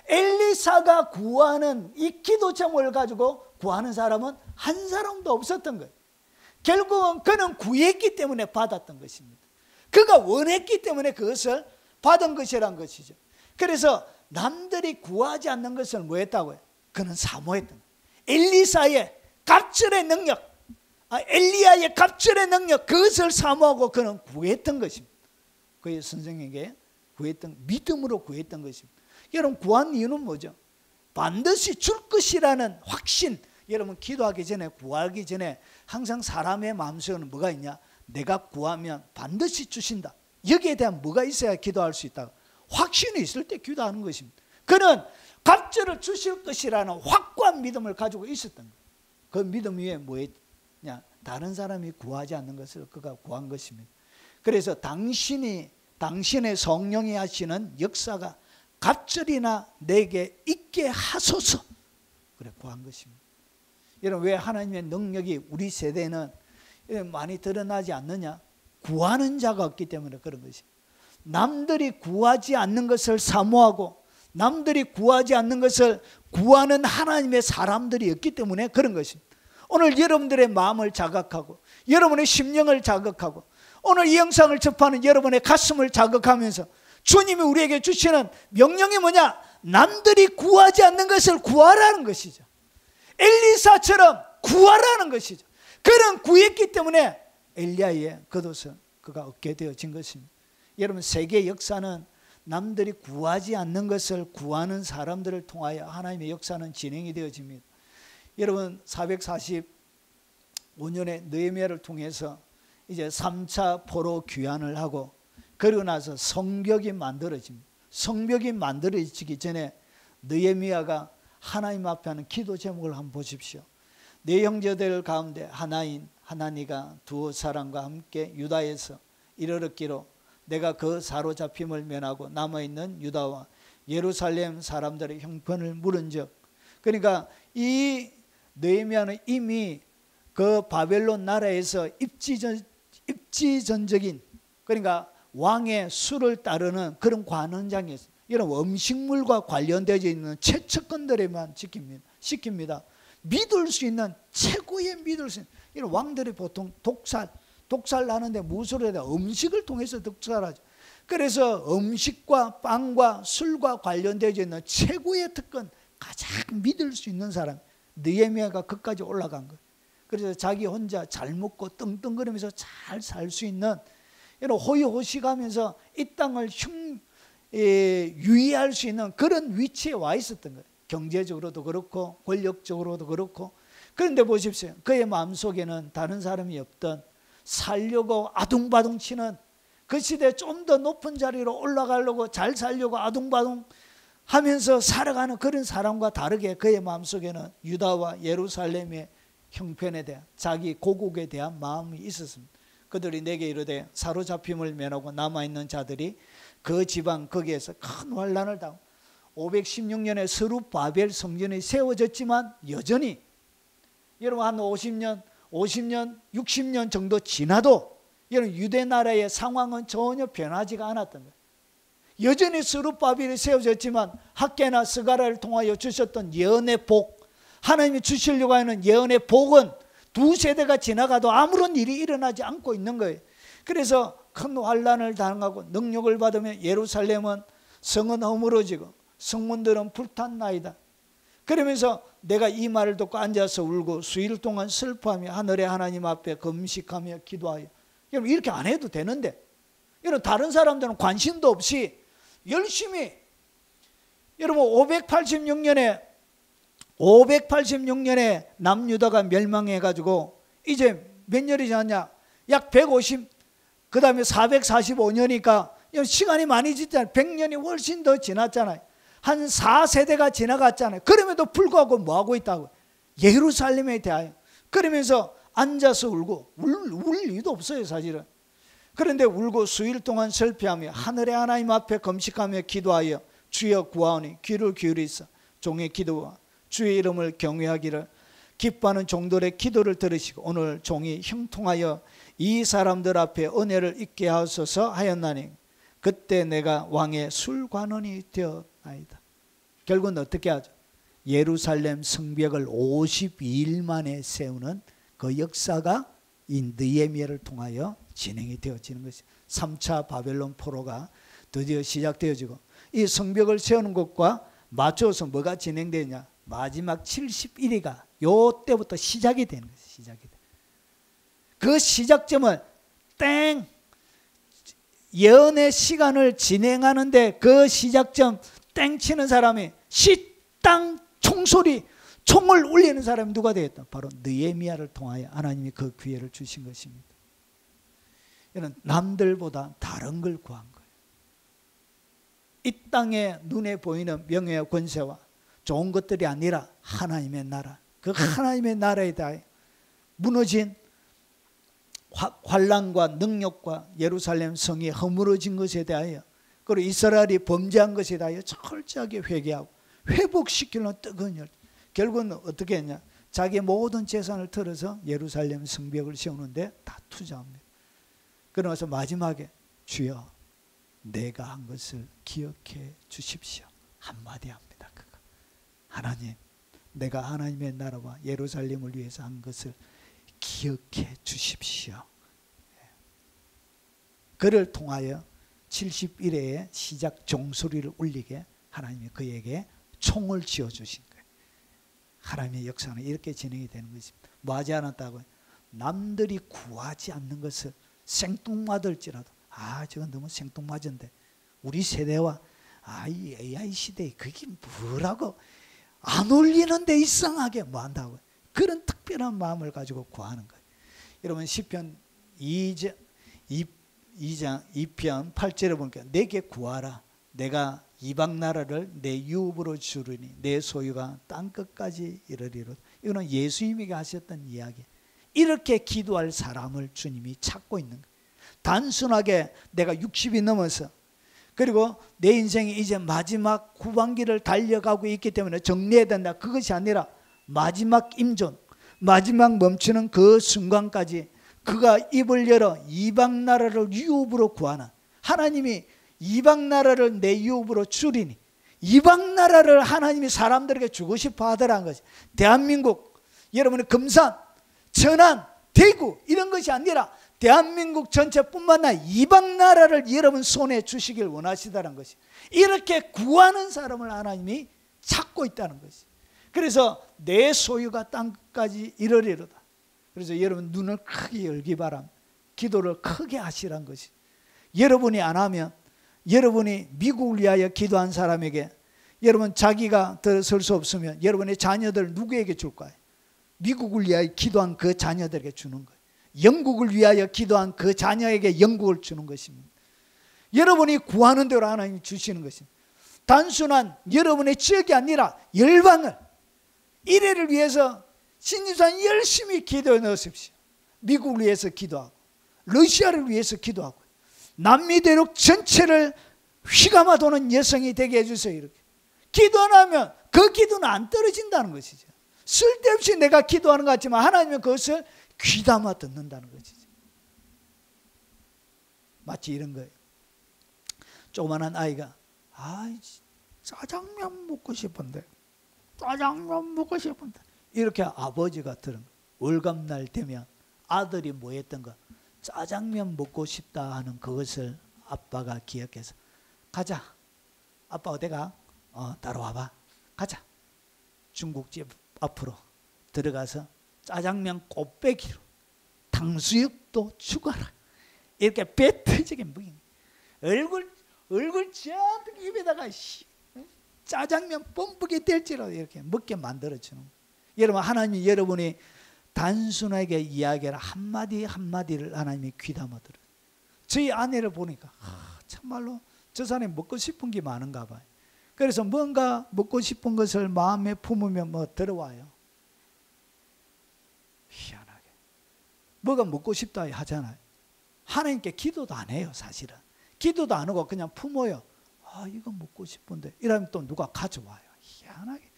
엘리사가 구하는 이 기도 제목을 가지고 구하는 사람은 한 사람도 없었던 거예요. 결국은 그는 구했기 때문에 받았던 것입니다. 그가 원했기 때문에 그것을 받은 것이란 것이죠. 그래서 남들이 구하지 않는 것을 뭐 했다고요? 그는 사모했던 거예요. 엘리사의 갑절의 능력, 엘리야의 갑절의 능력, 그것을 사모하고 그는 구했던 것입니다. 그의 선생에게 구했던, 믿음으로 구했던 것입니다. 여러분 구한 이유는 뭐죠? 반드시 줄 것이라는 확신. 여러분 기도하기 전에, 구하기 전에 항상 사람의 마음속에는 뭐가 있냐? 내가 구하면 반드시 주신다. 여기에 대한 뭐가 있어야 기도할 수 있다? 확신이 있을 때 기도하는 것입니다. 그는 갑절을 주실 것이라는 확고한 믿음을 가지고 있었던 거예요. 그 믿음 위에 뭐였냐? 다른 사람이 구하지 않는 것을 그가 구한 것입니다. 그래서 당신의 성령이 하시는 역사가 갑절이나 내게 있게 하소서, 그래 구한 것입니다. 여러분 왜 하나님의 능력이 우리 세대에는 많이 드러나지 않느냐? 구하는 자가 없기 때문에 그런 것입니다. 남들이 구하지 않는 것을 사모하고 남들이 구하지 않는 것을 구하는 하나님의 사람들이 없기 때문에 그런 것입니다. 오늘 여러분들의 마음을 자극하고 여러분의 심령을 자극하고 오늘 이 영상을 접하는 여러분의 가슴을 자극하면서 주님이 우리에게 주시는 명령이 뭐냐? 남들이 구하지 않는 것을 구하라는 것이죠. 엘리사처럼 구하라는 것이죠. 그는 구했기 때문에 엘리야의 겉옷을 그가 얻게 되어진 것입니다. 여러분 세계 역사는 남들이 구하지 않는 것을 구하는 사람들을 통하여 하나님의 역사는 진행이 되어집니다. 여러분 445년에 느헤미야를 통해서 이제 3차 포로 귀환을 하고 그러고 나서 성벽이 만들어집니다. 성벽이 만들어지기 전에 느헤미야가 하나님 앞에 하는 기도 제목을 한번 보십시오. 네 형제들 가운데 하나인 하나니가 두 사람과 함께 유다에서 이르렀기로 내가 그 사로잡힘을 면하고 남아있는 유다와 예루살렘 사람들의 형편을 물은즉, 그러니까 이 느헤미야는 이미 그 바벨론 나라에서 입지전적인, 그러니까 왕의 수를 따르는 그런 관원장이었어요. 이런 음식물과 관련되어 있는 채척건들에만 시킵니다. 믿을 수 있는 최고의 믿을 수 있는 이런 왕들이 보통 독살 하는데 무엇으로 해야 돼? 음식을 통해서 독살하죠. 그래서 음식과 빵과 술과 관련되어 있는 최고의 특권, 가장 믿을 수 있는 사람 느헤미야가 그까지 올라간 거예요. 그래서 자기 혼자 잘 먹고 떵떵거리면서 잘 살 수 있는 이런 호의호식하면서 이 땅을 유의할 수 있는 그런 위치에 와 있었던 거예요. 경제적으로도 그렇고 권력적으로도 그렇고. 그런데 보십시오. 그의 마음속에는 다른 사람이 없던 살려고 아둥바둥 치는, 그 시대에 좀 더 높은 자리로 올라가려고 잘 살려고 아둥바둥 하면서 살아가는 그런 사람과 다르게 그의 마음속에는 유다와 예루살렘의 형편에 대한, 자기 고국에 대한 마음이 있었습니다. 그들이 내게 이르되 사로잡힘을 면하고 남아있는 자들이 그 지방 거기에서 큰 환난을 당하고 516년에 스룹바벨 성전이 세워졌지만 여전히 여러분 한 50년 60년 정도 지나도 여러분 유대 나라의 상황은 전혀 변하지가 않았던 거예요. 여전히 스룹바벨이 세워졌지만 학개나 스가랴를 통하여 주셨던 예언의 복, 하나님이 주시려고 하는 예언의 복은 두 세대가 지나가도 아무런 일이 일어나지 않고 있는 거예요. 그래서 큰 환난을 당하고 능력을 받으며 예루살렘은 성은 허물어지고 성문들은 불탔나이다. 그러면서 내가 이 말을 듣고 앉아서 울고 수일 동안 슬퍼하며 하늘의 하나님 앞에 금식하며 기도하여. 여러분 이렇게 안 해도 되는데, 이런 다른 사람들은 관심도 없이 열심히, 여러분 586년에 남유다가 멸망해가지고 이제 몇 년이 지났냐? 약 150, 그 다음에 445년이니까 시간이 많이 지났잖아요. 100년이 훨씬 더 지났잖아요. 한 4세대가 지나갔잖아요. 그럼에도 불구하고 뭐하고 있다고? 예루살렘에 대하여. 그러면서 앉아서 울고, 울 이유도 없어요 사실은. 그런데 울고 수일 동안 슬퍼하며 하늘의 하나님 앞에 금식하며 기도하여 주여 구하오니 귀를 기울이사 종의 기도와 주의 이름을 경외하기를 기뻐하는 종들의 기도를 들으시고 오늘 종이 형통하여 이 사람들 앞에 은혜를 있게 하소서 하였나니 그때 내가 왕의 술관원이 되었나이다. 결국은 어떻게 하죠? 예루살렘 성벽을 52일 만에 세우는 그 역사가 이 느헤미야를 통하여 진행이 되어지는 것이 3차 바벨론 포로가 드디어 시작되어지고, 이 성벽을 세우는 것과 맞춰서 뭐가 진행되냐? 마지막 70일이가 요 때부터 시작이 되는 것이 시작이 돼. 그 시작점을 땡 예언의 시간을 진행하는데 그 시작점 땡 치는 사람이 시땅 총소리 총을 울리는 사람이 누가 되겠다? 바로 느헤미야를 통하여 하나님이 그 기회를 주신 것입니다. 이는 남들보다 다른 걸 구한 거예요. 이 땅에 눈에 보이는 명예와 권세와 좋은 것들이 아니라 하나님의 나라, 그 하나님의 나라에 대하여 무너진 환란과 능력과 예루살렘 성이 허물어진 것에 대하여, 그리고 이스라엘이 범죄한 것에 대하여 철저하게 회개하고 회복시키는 뜨거운 열. 결국은 어떻게 했냐? 자기 모든 재산을 털어서 예루살렘 성벽을 세우는데 다 투자합니다. 그러면서 마지막에 주여 내가 한 것을 기억해 주십시오. 한마디 합니다. 그거. 하나님, 내가 하나님의 나라와 예루살렘을 위해서 한 것을 기억해 주십시오. 그를 통하여 71회의 시작 종소리를 울리게 하나님이 그에게 총을 쥐어주신 거예요. 하나님의 역사는 이렇게 진행이 되는 것입니다. 뭐 하지 않았다고요? 남들이 구하지 않는 것을 생뚱맞을지라도, 저건 너무 생뚱맞은데 우리 세대와 이 AI 시대에 그게 뭐라고 안 올리는데 이상하게 뭐 한다고요? 그런 특별한 마음을 가지고 구하는 거예요. 여러분 시편 2편 8절에 보니까 내게 구하라. 내가 이방 나라를 내 유업으로 주르니 내 소유가 땅끝까지 이르리로다. 이거는 예수님이 하셨던 이야기. 이렇게 기도할 사람을 주님이 찾고 있는 거예요. 단순하게 내가 60이 넘어서 그리고 내 인생이 이제 마지막 후반기를 달려가고 있기 때문에 정리해야 된다. 그것이 아니라 마지막 임종, 마지막 멈추는 그 순간까지 그가 입을 열어 이방 나라를 유업으로 구하는, 하나님이 이방 나라를 내 유업으로 주리니, 이방 나라를 하나님이 사람들에게 주고 싶어 하더라는 것이, 대한민국, 여러분의 금산, 천안, 대구 이런 것이 아니라 대한민국 전체뿐만 아니라 이방 나라를 여러분 손에 주시길 원하시다는 것이, 이렇게 구하는 사람을 하나님이 찾고 있다는 것이. 그래서 내 소유가 땅까지 이르리로다. 그래서 여러분 눈을 크게 열기 바랍니다. 기도를 크게 하시란 것이. 여러분이 안 하면, 여러분이 미국을 위하여 기도한 사람에게 여러분 자기가 들어설 수 없으면 여러분의 자녀들 누구에게 줄 거예요? 미국을 위하여 기도한 그 자녀들에게 주는 거예요. 영국을 위하여 기도한 그 자녀에게 영국을 주는 것입니다. 여러분이 구하는 대로 하나님이 주시는 것입니다. 단순한 여러분의 지역이 아니라 열방을, 이래를 위해서 신입사원 열심히 기도해 넣으십시오. 미국을 위해서 기도하고 러시아를 위해서 기도하고 남미 대륙 전체를 휘감아 도는 여성이 되게 해주세요. 이렇게 기도 안 하면 그 기도는 안 떨어진다는 것이죠. 쓸데없이 내가 기도하는 것 같지만 하나님은 그것을 귀담아 듣는다는 것이죠. 마치 이런 거예요. 조그만한 아이가 짜장면 먹고 싶은데 이렇게 아버지가 들은 월급날 되면 아들이 뭐 했던가, 짜장면 먹고 싶다 하는 그것을 아빠가 기억해서 가자. 아빠 어디 가? 따라와봐. 가자. 중국집 앞으로 들어가서 짜장면 곱빼기로 탕수육도 추가라. 이렇게 배 터지게 먹인 얼굴 잔뜩 입에다가 짜장면 뻔뻔하게 될지라도 이렇게 먹게 만들어주는 거예요. 여러분, 하나님이 여러분이 단순하게 이야기를 한마디 한마디를 하나님이 귀담아 들어요. 저희 아내를 보니까 참말로 저 사람이 먹고 싶은 게 많은가 봐요. 그래서 뭔가 먹고 싶은 것을 마음에 품으면 뭐 들어와요. 희한하게 뭐가 먹고 싶다 하잖아요. 하나님께 기도도 안 해요. 사실은 기도도 안 하고 그냥 품어요. 이거 먹고 싶은데 이러면 또 누가 가져와요. 희한하게.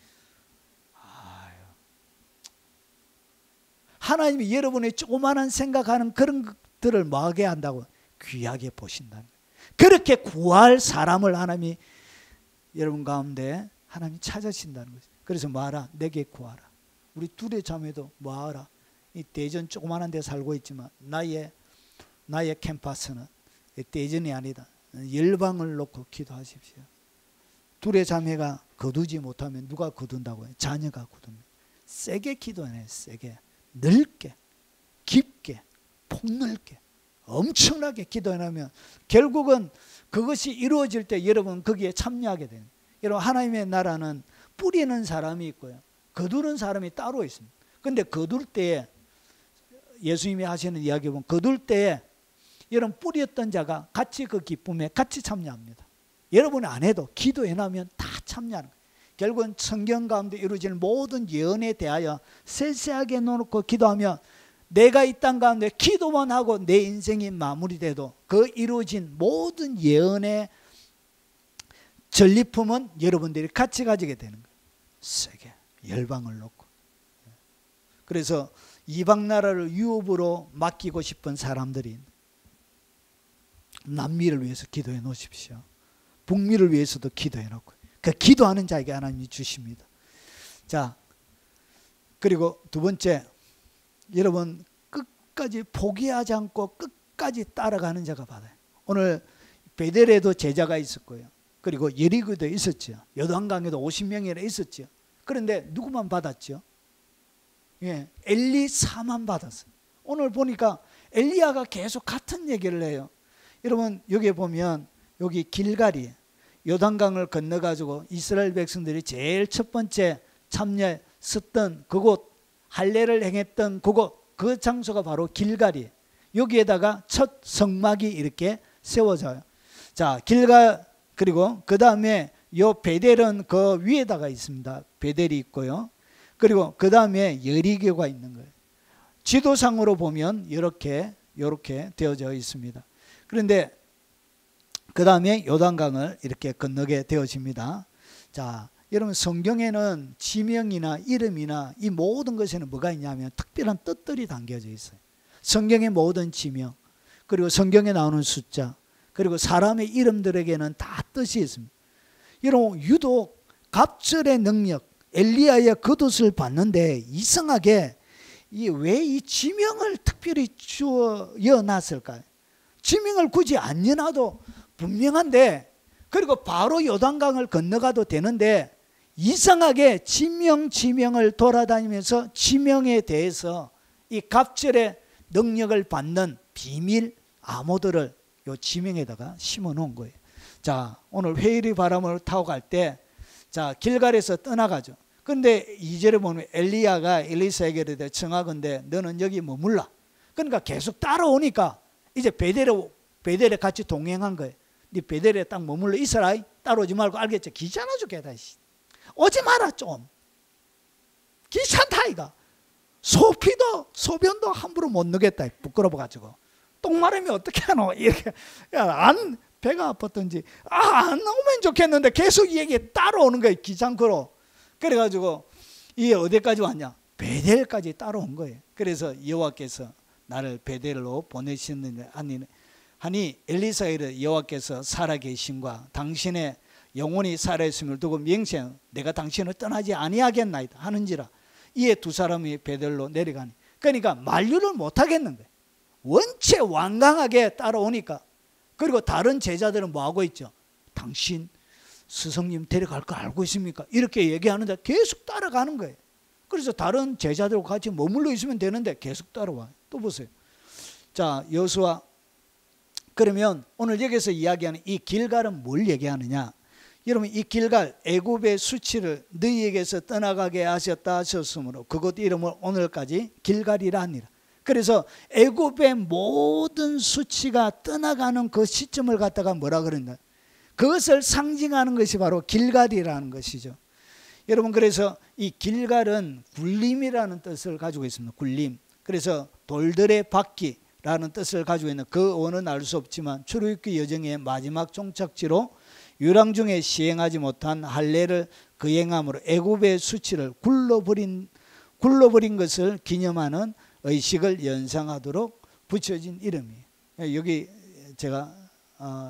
하나님이 여러분의 조그마한 생각하는 그런 것들을 뭐하게 한다고? 귀하게 보신다는 거예요. 그렇게 구할 사람을 하나님이 여러분 가운데 하나님이 찾으신다는 거죠. 그래서 뭐하라? 내게 구하라. 우리 둘의 자매도 뭐하라? 이 대전 조그마한 데 살고 있지만 나의 캠퍼스는 대전이 아니다. 열방을 놓고 기도하십시오. 둘의 자매가 거두지 못하면 누가 거둔다고 해요? 자녀가 거둡니다. 세게 기도해요. 세게. 넓게, 깊게, 폭넓게, 엄청나게 기도해나면 결국은 그것이 이루어질 때 여러분 거기에 참여하게 돼요. 여러분, 하나님의 나라는 뿌리는 사람이 있고요, 거두는 사람이 따로 있습니다. 그런데 거둘 때에 예수님이 하시는 이야기 보면 거둘 때에 여러분 뿌렸던 자가 같이 그 기쁨에 같이 참여합니다. 여러분이 안 해도 기도해나면 다 참여하는 거예요. 결국은 성경 가운데 이루어지는 모든 예언에 대하여 세세하게 놓고 기도하면 내가 이 땅 가운데 기도만 하고 내 인생이 마무리돼도 그 이루어진 모든 예언의 전리품은 여러분들이 같이 가지게 되는 거예요. 세계 열방을 놓고. 그래서 이방 나라를 유업으로 맡기고 싶은 사람들이 남미를 위해서 기도해 놓으십시오. 북미를 위해서도 기도해 놓고, 그 기도하는 자에게 하나님이 주십니다. 자, 그리고 두 번째, 여러분 끝까지 포기하지 않고 끝까지 따라가는 자가 받아요. 오늘 베델에도 제자가 있을 거예요. 그리고 여리고도 있었죠. 요단강에도 50명이나 있었죠. 그런데 누구만 받았죠? 엘리사만 받았어요. 오늘 보니까 엘리야가 계속 같은 얘기를 해요. 여러분 여기 보면 여기 길갈이 요단강을 건너가지고 이스라엘 백성들이 제일 첫 번째 참여했던 그곳, 할례를 행했던 그곳, 그 장소가 바로 길갈이. 여기에다가 첫 성막이 이렇게 세워져요. 자, 길갈, 그리고 그 다음에 요 베델은 그 위에다가 있습니다. 베델이 있고요. 그리고 그 다음에 여리고가 있는 거예요. 지도상으로 보면 이렇게 되어져 있습니다. 그런데 그 다음에 요단강을 이렇게 건너게 되어집니다. 자, 여러분 성경에는 지명이나 이름이나 이 모든 것에는 뭐가 있냐면 특별한 뜻들이 담겨져 있어요. 성경의 모든 지명, 그리고 성경에 나오는 숫자, 그리고 사람의 이름들에게는 다 뜻이 있습니다. 여러분 유독 갑절의 능력, 엘리야의 겉옷을 봤는데 이상하게 왜 이 지명을 특별히 주어 놨을까요? 지명을 굳이 안 여놔도 분명한데, 그리고 바로 요단강을 건너가도 되는데 이상하게 지명을 돌아다니면서 지명에 대해서 이 갑절의 능력을 받는 비밀 암호들을 요 지명에다가 심어 놓은 거예요. 자, 오늘 회오리 바람을 타고 갈 때, 자, 길갈에서 떠나가죠. 근데 2절에 보면 엘리야가 엘리사에게 이르되 청하건대 너는 여기 머물라. 그러니까 계속 따라오니까 이제 베델에 같이 동행한 거예요. 네 베델에 딱 머물러 있어라. 따라오지 말고. 알겠죠? 귀찮아 죽겠다. 오지 마라 좀. 귀찮다 이가. 소변도 함부로 못 넣겠다. 부끄러워가지고. 똥 마르면 어떻게 하노? 이렇게. 안 배가 아팠던지 안 나오면 좋겠는데 계속 이 얘기에 따라오는 거예요. 귀찮고로. 그래가지고 이게 어디까지 왔냐? 베델까지 따라온 거예요. 그래서 여호와께서 나를 베델로 보내시는데 하니 엘리사에게 여호와께서 살아계심과 당신의 영혼이 살아있음을 두고 맹세하여 내가 당신을 떠나지 아니하겠나이다 하는지라. 이에 두 사람이 베델로 내려가니, 그러니까 만류를 못하겠는 거예요. 원체 완강하게 따라오니까. 그리고 다른 제자들은 뭐하고 있죠? 당신 스승님 데려갈 거 알고 있습니까? 이렇게 얘기하는데 계속 따라가는 거예요. 그래서 다른 제자들과 같이 머물러 있으면 되는데 계속 따라와요. 또 보세요. 자, 여호수아. 그러면 오늘 여기서 이야기하는 이 길갈은 뭘 얘기하느냐? 여러분, 이 길갈, 애굽의 수치를 너희에게서 떠나가게 하셨다 하셨으므로 그곳 이름을 오늘까지 길갈이라 하니라. 그래서 애굽의 모든 수치가 떠나가는 그 시점을 갖다가 뭐라 그랬나? 그것을 상징하는 것이 바로 길갈이라는 것이죠. 여러분, 그래서 이 길갈은 굴림이라는 뜻을 가지고 있습니다. 굴림. 그래서 돌들의 바퀴라는 뜻을 가지고 있는, 그 어원은 알 수 없지만 출애굽기 여정의 마지막 종착지로 유랑 중에 시행하지 못한 할례를 거행함으로 애굽의 수치를 굴러버린 것을 기념하는 의식을 연상하도록 붙여진 이름이에요. 여기 제가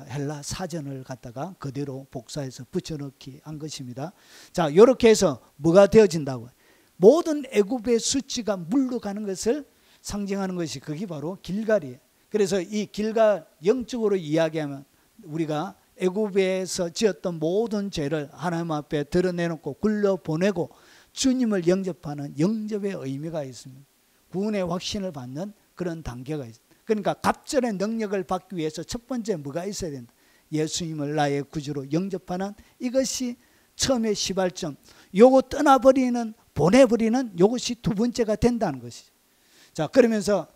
헬라 사전을 갖다가 그대로 복사해서 붙여넣기 한 것입니다. 자, 이렇게 해서 뭐가 되어진다고? 모든 애굽의 수치가 물러가는 것을 상징하는 것이 그게 바로 길갈이에요. 그래서 이 길갈, 영적으로 이야기하면 우리가 애굽에서 지었던 모든 죄를 하나님 앞에 드러내놓고 굴려보내고 주님을 영접하는 영접의 의미가 있습니다. 구원의 확신을 받는 그런 단계가 있습니다. 그러니까 갑절의 능력을 받기 위해서 첫 번째 뭐가 있어야 된다? 예수님을 나의 구주로 영접하는, 이것이 처음의 시발점. 요거 떠나버리는, 보내버리는 요것이 두 번째가 된다는 것이죠. 자, 그러면서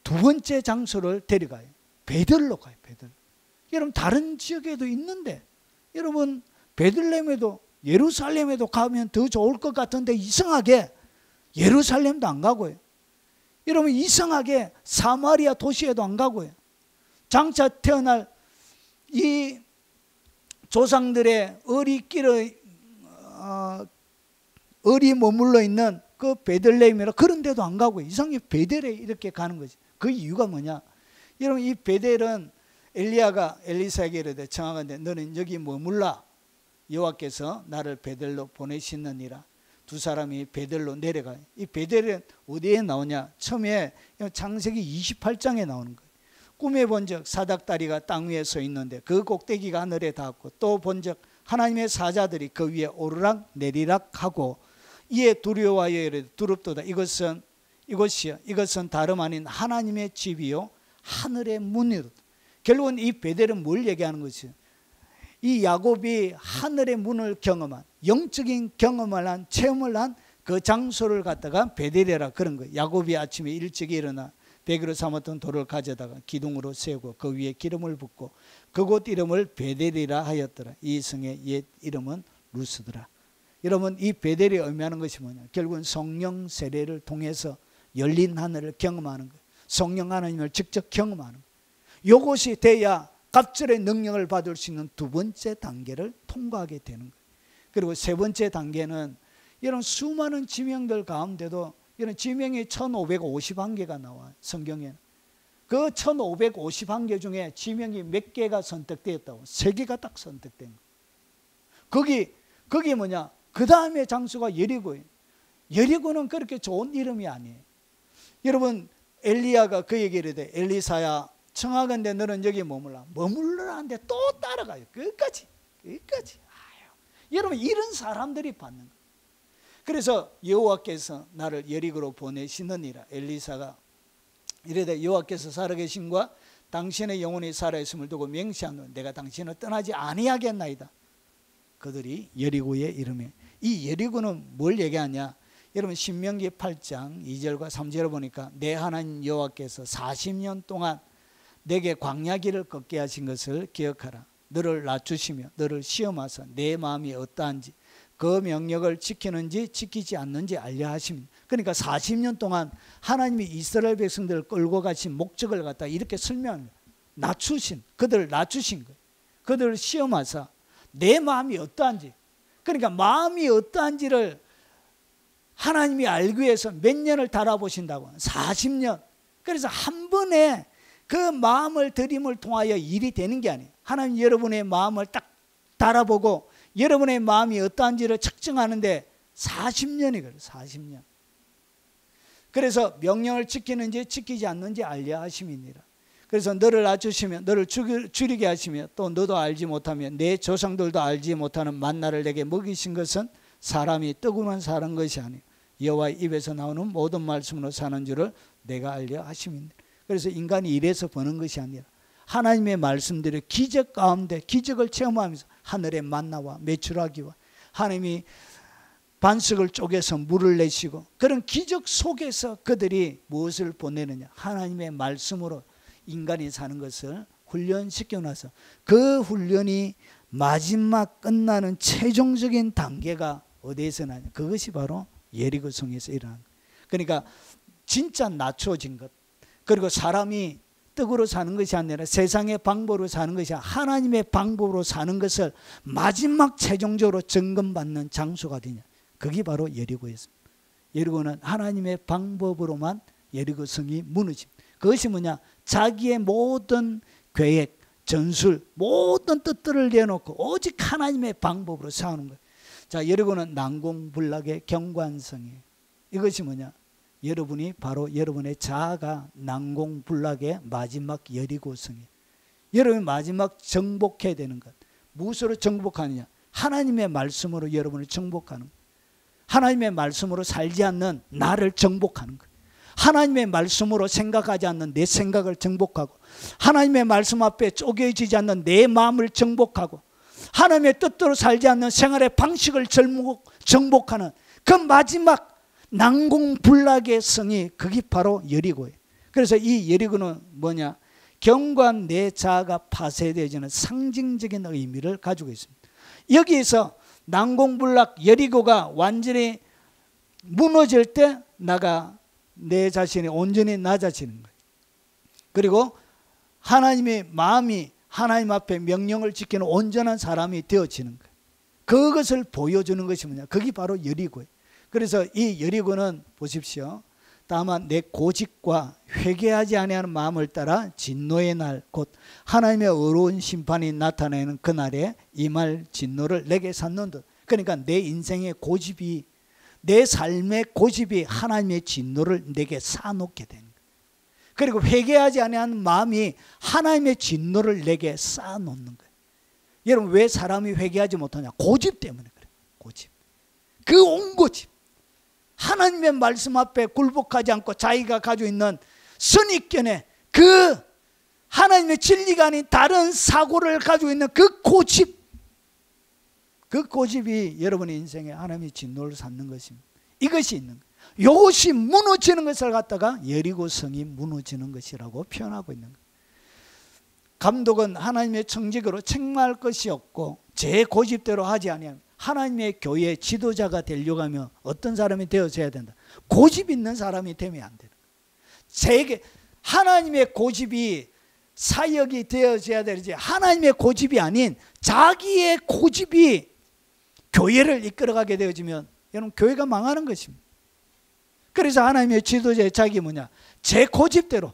두 번째 장소를 데려가요. 베들로 가요. 베들. 여러분, 다른 지역에도 있는데, 여러분 베들레헴에도 예루살렘에도 가면 더 좋을 것 같은데 이상하게 예루살렘도 안 가고요. 여러분, 이상하게 사마리아 도시에도 안 가고요. 장차 태어날 이 조상들의 을이 머물러 있는 그 베들레헴이라 그런 데도 안 가고요. 이상하게 베델에 이렇게 가는 거지. 그 이유가 뭐냐? 여러분, 이 베델은 엘리야가 엘리사에게 이르되 청하건대 너는 여기 머물라. 여호와께서 나를 베델로 보내시느니라. 두 사람이 베델로 내려가요. 이 베델은 어디에 나오냐? 처음에 창세기 28장에 나오는 거예요. 꿈에 본적 사닥다리가 땅 위에 서 있는데 그 꼭대기가 하늘에 닿았고, 또 본적 하나님의 사자들이 그 위에 오르락 내리락 하고, 이에 두려워하여 이르되 두렵도다. 이것은 다름 아닌 하나님의 집이요 하늘의 문이로다. 결국은 이 베델은 뭘 얘기하는 것이요? 이 야곱이 하늘의 문을 경험한, 영적인 경험을 한, 체험을 한 그 장소를 갖다가 베델이라 그런 거예요. 야곱이 아침에 일찍 일어나 베개로 삼았던 돌을 가져다가 기둥으로 세우고 그 위에 기름을 붓고 그곳 이름을 베델이라 하였더라. 이 성의 옛 이름은 루스더라. 여러분, 이 베델이 의미하는 것이 뭐냐? 결국은 성령 세례를 통해서 열린 하늘을 경험하는 거예요. 성령 하나님을 직접 경험하는 거예요. 이것이 돼야 갑절의 능력을 받을 수 있는 두 번째 단계를 통과하게 되는 거예요. 그리고 세 번째 단계는 이런 수많은 지명들 가운데도 이런 지명이 1551개가 나와요. 성경에는. 그 1551개 중에 지명이 몇 개가 선택되었다고? 3개가 딱 선택된 거예요. 거기 뭐냐? 그 다음에 장소가 여리고예요. 여리고는 그렇게 좋은 이름이 아니에요. 여러분, 엘리야가 그에게 이르되 엘리사야 청하건대 너는 여기 머물러라는데 또 따라가요. 끝까지. 여러분, 이런 사람들이 받는 거예요. 그래서 여호와께서 나를 여리고로 보내시느니라. 엘리사가 이르되 여호와께서 살아계심과 당신의 영혼이 살아있음을 두고 맹세하노라. 내가 당신을 떠나지 아니하겠나이다. 그들이 여리고에 이르매, 이 여리고는 뭘 얘기하냐? 여러분, 신명기 8장 2절과 3절을 보니까 내 하나님 여호와께서 40년 동안 내게 광야길을 걷게 하신 것을 기억하라. 너를 낮추시며 너를 시험하사 내 마음이 어떠한지 그 명령을 지키는지 지키지 않는지 알려 하십니다. 그러니까 40년 동안 하나님이 이스라엘 백성들을 끌고 가신 목적을 갖다 이렇게 설명합니다. 그들을 낮추신 거예요. 그들을 시험하사 내 마음이 어떠한지, 그러니까 마음이 어떠한지를 하나님이 알기 위해서 몇 년을 달아보신다고? 40년. 그래서 한 번에 그 마음을 들임을 통하여 일이 되는 게 아니에요. 하나님 여러분의 마음을 딱 달아보고 여러분의 마음이 어떠한지를 측정하는데 40년이 걸려요. 40년. 그래서 명령을 지키는지 지키지 않는지 알려 하심이니라. 그래서 너를 낮추시며 너를 줄이게 하시며 또 너도 알지 못하며 내 조상들도 알지 못하는 만나를 내게 먹이신 것은 사람이 떡으로만 사는 것이 아니요 여호와의 입에서 나오는 모든 말씀으로 사는 줄을 내가 알려 하심이니라. 그래서 인간이 일해서 버는 것이 아니라 하나님의 말씀대로 기적 가운데 기적을 체험하면서 하늘의 만나와 메추라기와 하나님이 반석을 쪼개서 물을 내시고 그런 기적 속에서 그들이 무엇을 보내느냐, 하나님의 말씀으로 인간이 사는 것을 훈련시켜 놔서 그 훈련이 마지막 끝나는 최종적인 단계가 어디에서 나냐, 그것이 바로 예리고성에서 일어난 것. 그러니까 진짜 낮춰진 것, 그리고 사람이 떡으로 사는 것이 아니라 세상의 방법으로 사는 것이 아니라 하나님의 방법으로 사는 것을 마지막 최종적으로 점검받는 장소가 되냐, 그게 바로 여리고였습니다. 여리고는 하나님의 방법으로만 여리고성이 무너짐. 그것이 뭐냐, 자기의 모든 계획, 전술, 모든 뜻들을 내놓고 오직 하나님의 방법으로 싸우는 거예요. 자, 여리고는 난공불락의 경관성이에요. 이것이 뭐냐, 여러분이 바로 여러분의 자아가 난공불락의 마지막 여리고성이에요. 여러분이 마지막 정복해야 되는 것, 무엇으로 정복하느냐, 하나님의 말씀으로 여러분을 정복하는 것. 하나님의 말씀으로 살지 않는 나를 정복하는 것. 하나님의 말씀으로 생각하지 않는 내 생각을 정복하고, 하나님의 말씀 앞에 쪼개지지 않는 내 마음을 정복하고, 하나님의 뜻대로 살지 않는 생활의 방식을 정복하는 그 마지막 난공불락의 성이, 그게 바로 여리고예요. 그래서 이 여리고는 뭐냐, 경관 내 자아가 파쇄되어지는 상징적인 의미를 가지고 있습니다. 여기에서 난공불락 여리고가 완전히 무너질 때 나가 내 자신이 온전히 낮아지는 거예요. 그리고 하나님의 마음이 하나님 앞에 명령을 지키는 온전한 사람이 되어지는 거예요. 그것을 보여주는 것이 뭐냐, 그게 바로 여리고예요. 그래서 이 여리고는 보십시오, 다만 내 고집과 회개하지 아니하는 마음을 따라 진노의 날, 곧 하나님의 어려운 심판이 나타나는 그날에 임할 진노를 내게 샀는듯. 그러니까 내 인생의 고집이, 내 삶의 고집이 하나님의 진노를 내게 쌓아놓게 되는 거예요. 그리고 회개하지 아니하는 마음이 하나님의 진노를 내게 쌓아놓는 거예요. 여러분, 왜 사람이 회개하지 못하냐? 고집 때문에 그래요. 고집. 그 온 고집. 하나님의 말씀 앞에 굴복하지 않고 자기가 가지고 있는 선입견에 그 하나님의 진리가 아닌 다른 사고를 가지고 있는 그 고집, 그 고집이 여러분의 인생에 하나님의 진노를 쌓는 것입니다. 이것이 있는 거예요. 이것이 무너지는 것을 갖다가 여리고성이 무너지는 것이라고 표현하고 있는 거예요. 감독은 하나님의 청직으로 책망할 것이 없고 제 고집대로 하지 아니하면 하나님의 교회 지도자가 되려고 하면 어떤 사람이 되어져야 된다? 고집 있는 사람이 되면 안 되는 거예요. 하나님의 고집이 사역이 되어져야 되지, 하나님의 고집이 아닌 자기의 고집이 교회를 이끌어가게 되어지면 여러분, 교회가 망하는 것입니다. 그래서 하나님의 지도자의 자기 뭐냐, 제 고집대로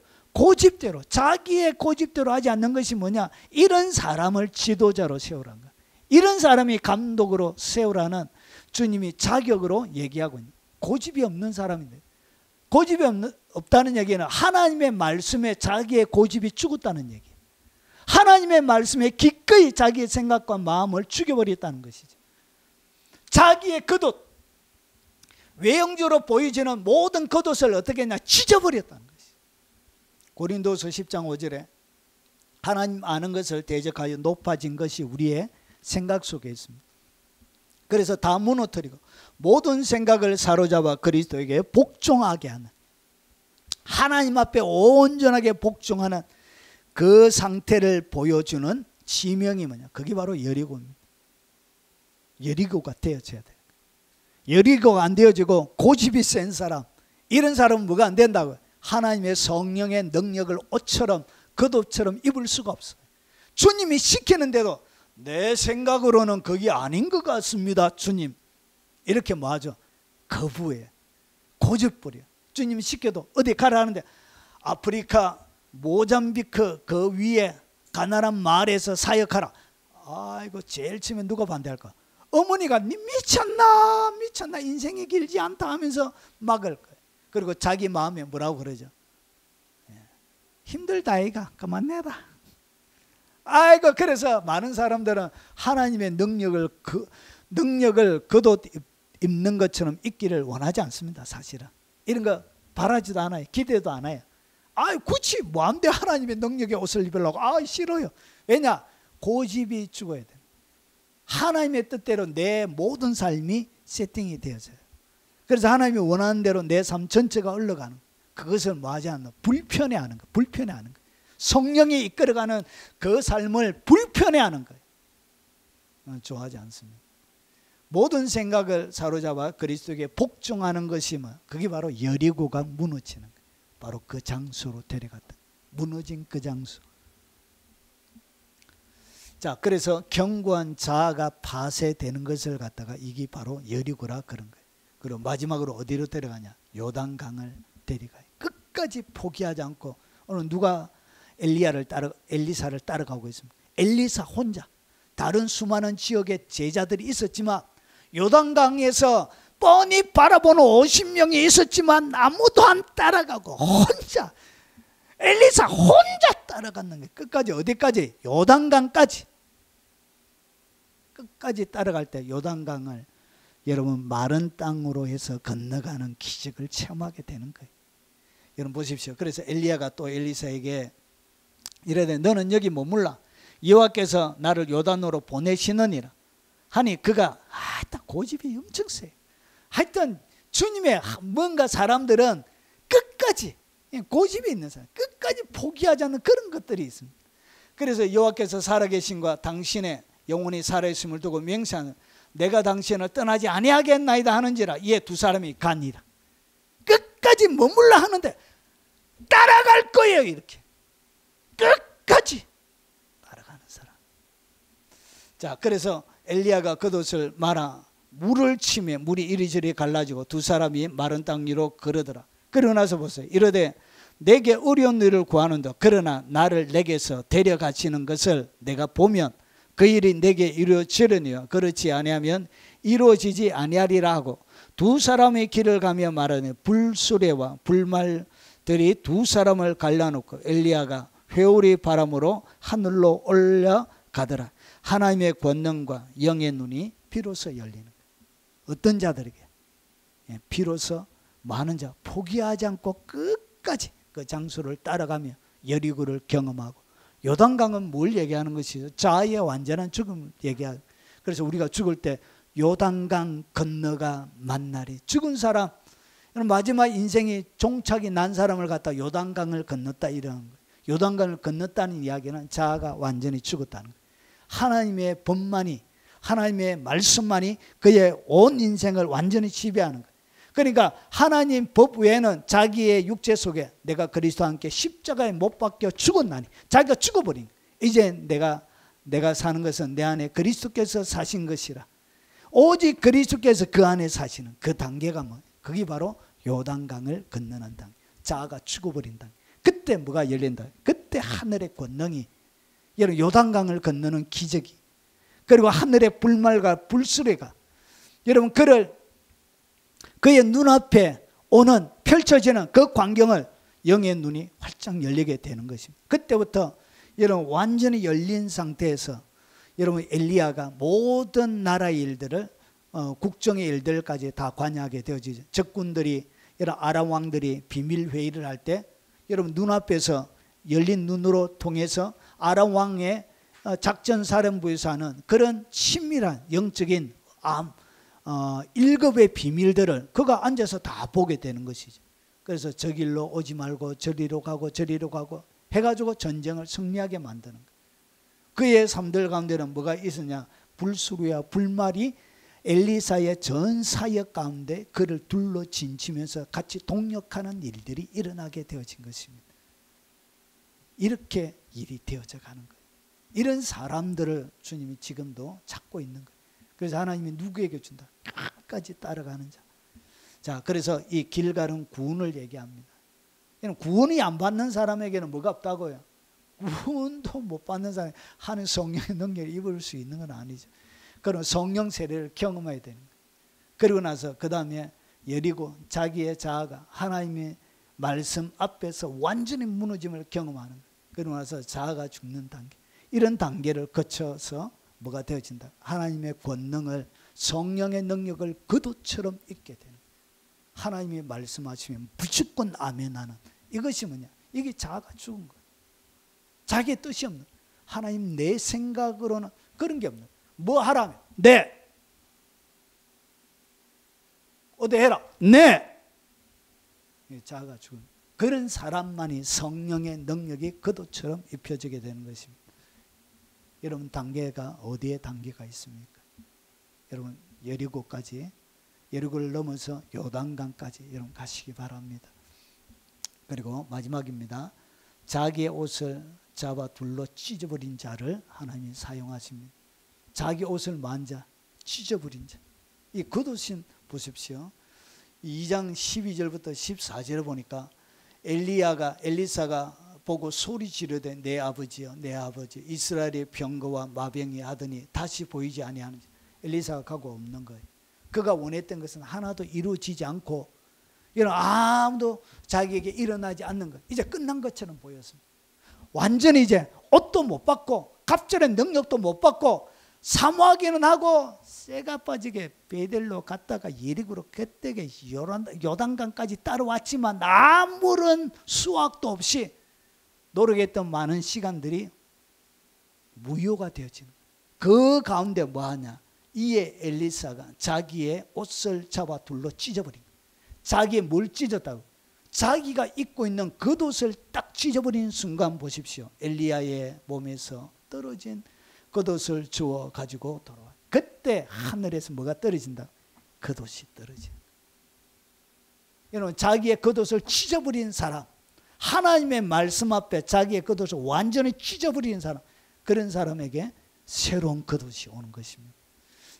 자기의 고집대로 하지 않는 것이 뭐냐, 이런 사람을 지도자로 세우라는 거예요. 이런 사람이 감독으로 세우라는 주님이 자격으로 얘기하고 있는, 고집이 없는 사람인데, 고집이 없다는 얘기는 하나님의 말씀에 자기의 고집이 죽었다는 얘기예요. 하나님의 말씀에 기꺼이 자기의 생각과 마음을 죽여버렸다는 것이죠. 자기의 겉옷, 외형적으로 보이지는 모든 겉옷을 어떻게 했냐, 찢어버렸다는 것이죠. 고린도서 10장 5절에 하나님 아는 것을 대적하여 높아진 것이 우리의 생각 속에 있습니다. 그래서 다 무너뜨리고 모든 생각을 사로잡아 그리스도에게 복종하게 하는, 하나님 앞에 온전하게 복종하는 그 상태를 보여주는 지명이 뭐냐, 그게 바로 여리고입니다. 여리고가 되어져야 돼요. 여리고가 안 되어지고 고집이 센 사람, 이런 사람은 뭐가 안 된다고요? 하나님의 성령의 능력을 옷처럼 겉옷처럼 입을 수가 없어요. 주님이 시키는데도 내 생각으로는 그게 아닌 것 같습니다, 주님, 이렇게 뭐 하죠? 거부해. 고집부려. 주님이 시켜도 어디 가라 하는데 아프리카 모잠비크 그 위에 가나란 마을에서 사역하라. 아이고, 제일 처음에 누가 반대할까? 어머니가 니 미쳤나 인생이 길지 않다 하면서 막을 거예요. 그리고 자기 마음에 뭐라고 그러죠? 힘들다 아이가 그만 내라. 아이고 그래서 많은 사람들은 하나님의 능력을 겉옷 입는 것처럼 입기를 원하지 않습니다. 사실은 이런 거 바라지도 않아요. 기대도 않아요. 굳이 뭐한데 하나님의 능력의 옷을 입으려고. 싫어요. 왜냐? 고집이 죽어야 돼요. 하나님의 뜻대로 내 모든 삶이 세팅이 되어져요. 그래서 하나님이 원하는 대로 내 삶 전체가 흘러가는, 그것을 뭐하지 않는, 불편해하는 거, 불편해하는 거. 성령이 이끌어가는 그 삶을 불편해하는 거예요. 좋아하지 않습니다. 모든 생각을 사로잡아 그리스도에게 복종하는 것이 그게 바로 여리고가 무너지는 거예요. 바로 그 장소로 데려갔다. 무너진 그 장소. 자, 그래서 견고한 자아가 파쇄되는 것을 갖다가 이게 바로 여리고라 그런 거예요. 그리고 마지막으로 어디로 데려가냐? 요단강을 데려가요. 끝까지 포기하지 않고. 오늘 누가 엘리사를 따라가고 있습니다. 엘리사 혼자. 다른 수많은 지역에 제자들이 있었지만 요단강에서 뻔히 바라보는 50명이 있었지만 아무도 안 따라가고 혼자, 엘리사 혼자 따라갔는 거예요. 끝까지. 어디까지? 요단강까지. 끝까지 따라갈 때 요단강을 여러분 마른 땅으로 해서 건너가는 기적을 체험하게 되는 거예요. 여러분 보십시오. 그래서 엘리야가 또 엘리사에게 이래되 너는 여기 머물라. 여호와께서 나를 요단으로 보내시느니라 하니 그가 딱 고집이 엄청 세요. 하여튼 주님의 뭔가 사람들은 끝까지 고집이 있는 사람, 끝까지 포기하지 않는 그런 것들이 있습니다. 그래서 여호와께서 살아계신과 당신의 영혼이 살아있음을 두고 맹세하는 내가 당신을 떠나지 아니하겠나이다 하는지라. 이에 두 사람이 가니라. 끝까지 머물라 하는데 따라갈 거예요. 이렇게 끝까지 따라가는 사람. 자, 그래서 엘리야가 겉옷을 말아 물을 치며 물이 이리저리 갈라지고 두 사람이 마른 땅 위로 걸으더라. 그러고 나서 보세요. 이르되 내게 어려운 일을 구하는다. 그러나 나를 내게서 데려가시는 것을 내가 보면 그 일이 내게 이루어지려니와 그렇지 아니하면 이루어지지 아니하리라 하고 두 사람의 길을 가며 말하니 불수레와 불말들이 두 사람을 갈라놓고 엘리야가 회오리 바람으로 하늘로 올라가더라. 하나님의 권능과 영의 눈이 비로소 열리는 거예요. 어떤 자들에게? 비로소 많은 자, 포기하지 않고 끝까지 그 장소를 따라가며 여리고를 경험하고. 요단강은 뭘 얘기하는 것이죠? 자아의 완전한 죽음을 얘기하고. 그래서 우리가 죽을 때 요단강 건너가 만나리. 죽은 사람, 마지막 인생이 종착이 난 사람을 갖다 요단강을 건넜다 이러는 거예요. 요단강을 건넜다는 이야기는 자아가 완전히 죽었다는 거예요. 하나님의 법만이, 하나님의 말씀만이 그의 온 인생을 완전히 지배하는 거예요. 그러니까 하나님 법 외에는 자기의 육체 속에 내가 그리스도와 함께 십자가에 못 박혀 죽었나니 자기가 죽어버린 거예요. 이제 내가 사는 것은 내 안에 그리스도께서 사신 것이라. 오직 그리스도께서 그 안에 사시는 그 단계가 뭐예요? 그게 바로 요단강을 건너는 단계. 자아가 죽어버린 단계. 그때 뭐가 열린다? 그때 하늘의 권능이, 여러분 요단강을 건너는 기적이, 그리고 하늘의 불말과 불수레가 여러분 그의 눈앞에 오는 펼쳐지는 그 광경을 영의 눈이 활짝 열리게 되는 것입니다. 그때부터 여러분 완전히 열린 상태에서 여러분 엘리야가 모든 나라의 일들을 국정의 일들까지 다 관여하게 되어지죠. 적군들이 여러분 아람 왕들이 비밀 회의를 할 때 여러분 눈앞에서 열린 눈으로 통해서 아람 왕의 작전사령부에서 하는 그런 친밀한 영적인 1급의 비밀들을 그가 앉아서 다 보게 되는 것이죠. 그래서 저 길로 오지 말고 저리로 가고 저리로 가고 해가지고 전쟁을 승리하게 만드는 거예요. 그의 삶들 가운데는 뭐가 있었냐? 불수루와 불말이 엘리사의 전 사역 가운데 그를 둘러 진치면서 같이 동역하는 일들이 일어나게 되어진 것입니다. 이렇게 일이 되어져 가는 거예요. 이런 사람들을 주님이 지금도 찾고 있는 거예요. 그래서 하나님이 누구에게 준다? 끝까지 따라가는 자. 자, 그래서 이 길가는 구원을 얘기합니다. 구원이 안 받는 사람에게는 뭐가 없다고요? 구원도 못 받는 사람이 하는 성령의 능력을 입을 수 있는 건 아니죠. 그럼 성령 세례를 경험해야 되는 거예요. 그리고 나서 그 다음에 여리고 자기의 자아가 하나님의 말씀 앞에서 완전히 무너짐을 경험하는 거예요. 그러고 나서 자아가 죽는 단계, 이런 단계를 거쳐서 뭐가 되어진다? 하나님의 권능을, 성령의 능력을 그도처럼 잊게 되는 거예요. 하나님이 말씀하시면 무조건 아멘하는, 이것이 뭐냐? 이게 자아가 죽은 거예요. 자기의 뜻이 없는 거예요. 하나님 내 생각으로는 그런 게 없는 거예요. 뭐 하라면? 네. 어디 해라? 네. 자아가 죽은 그런 사람만이 성령의 능력이 그도처럼 입혀지게 되는 것입니다. 여러분, 단계가 어디에 단계가 있습니까? 여러분, 여리고까지, 여리고를 넘어서 요단강까지 여러분 가시기 바랍니다. 그리고 마지막입니다. 자기의 옷을 잡아 둘러 찢어버린 자를 하나님이 사용하십니다. 자기 옷을 만져 찢어버린 자. 이 겉옷인 보십시오. 2장 12절부터 14절을 보니까 엘리사가 보고 소리 지르되 내 아버지여 내 아버지, 이스라엘의 병거와 마병이 하더니 다시 보이지 아니하는지. 엘리사가 가고 없는 거예요. 그가 원했던 것은 하나도 이루어지지 않고 이런 아무도 자기에게 일어나지 않는 것, 이제 끝난 것처럼 보였습니다. 완전히 이제 옷도 못 받고 갑절의 능력도 못 받고 사모하기는 하고 쇠가 빠지게 베델로 갔다가 예리고로 그때게 요단강까지 따라왔지만 아무런 수확도 없이 노력했던 많은 시간들이 무효가 되어지는 거예요. 그 가운데 뭐하냐? 이에 엘리사가 자기의 옷을 잡아 둘러 찢어버린 거예요. 자기의 뭘 찢었다고? 자기가 입고 있는 겉옷을 딱 찢어버리는 순간 보십시오. 엘리야의 몸에서 떨어진 겉옷을 주워 가지고 돌아와요. 그때 하늘에서 뭐가 떨어진다? 겉옷이 떨어져요. 여러분, 자기의 겉옷을 찢어버린 사람, 하나님의 말씀 앞에 자기의 겉옷을 완전히 찢어버리는 사람, 그런 사람에게 새로운 겉옷이 오는 것입니다.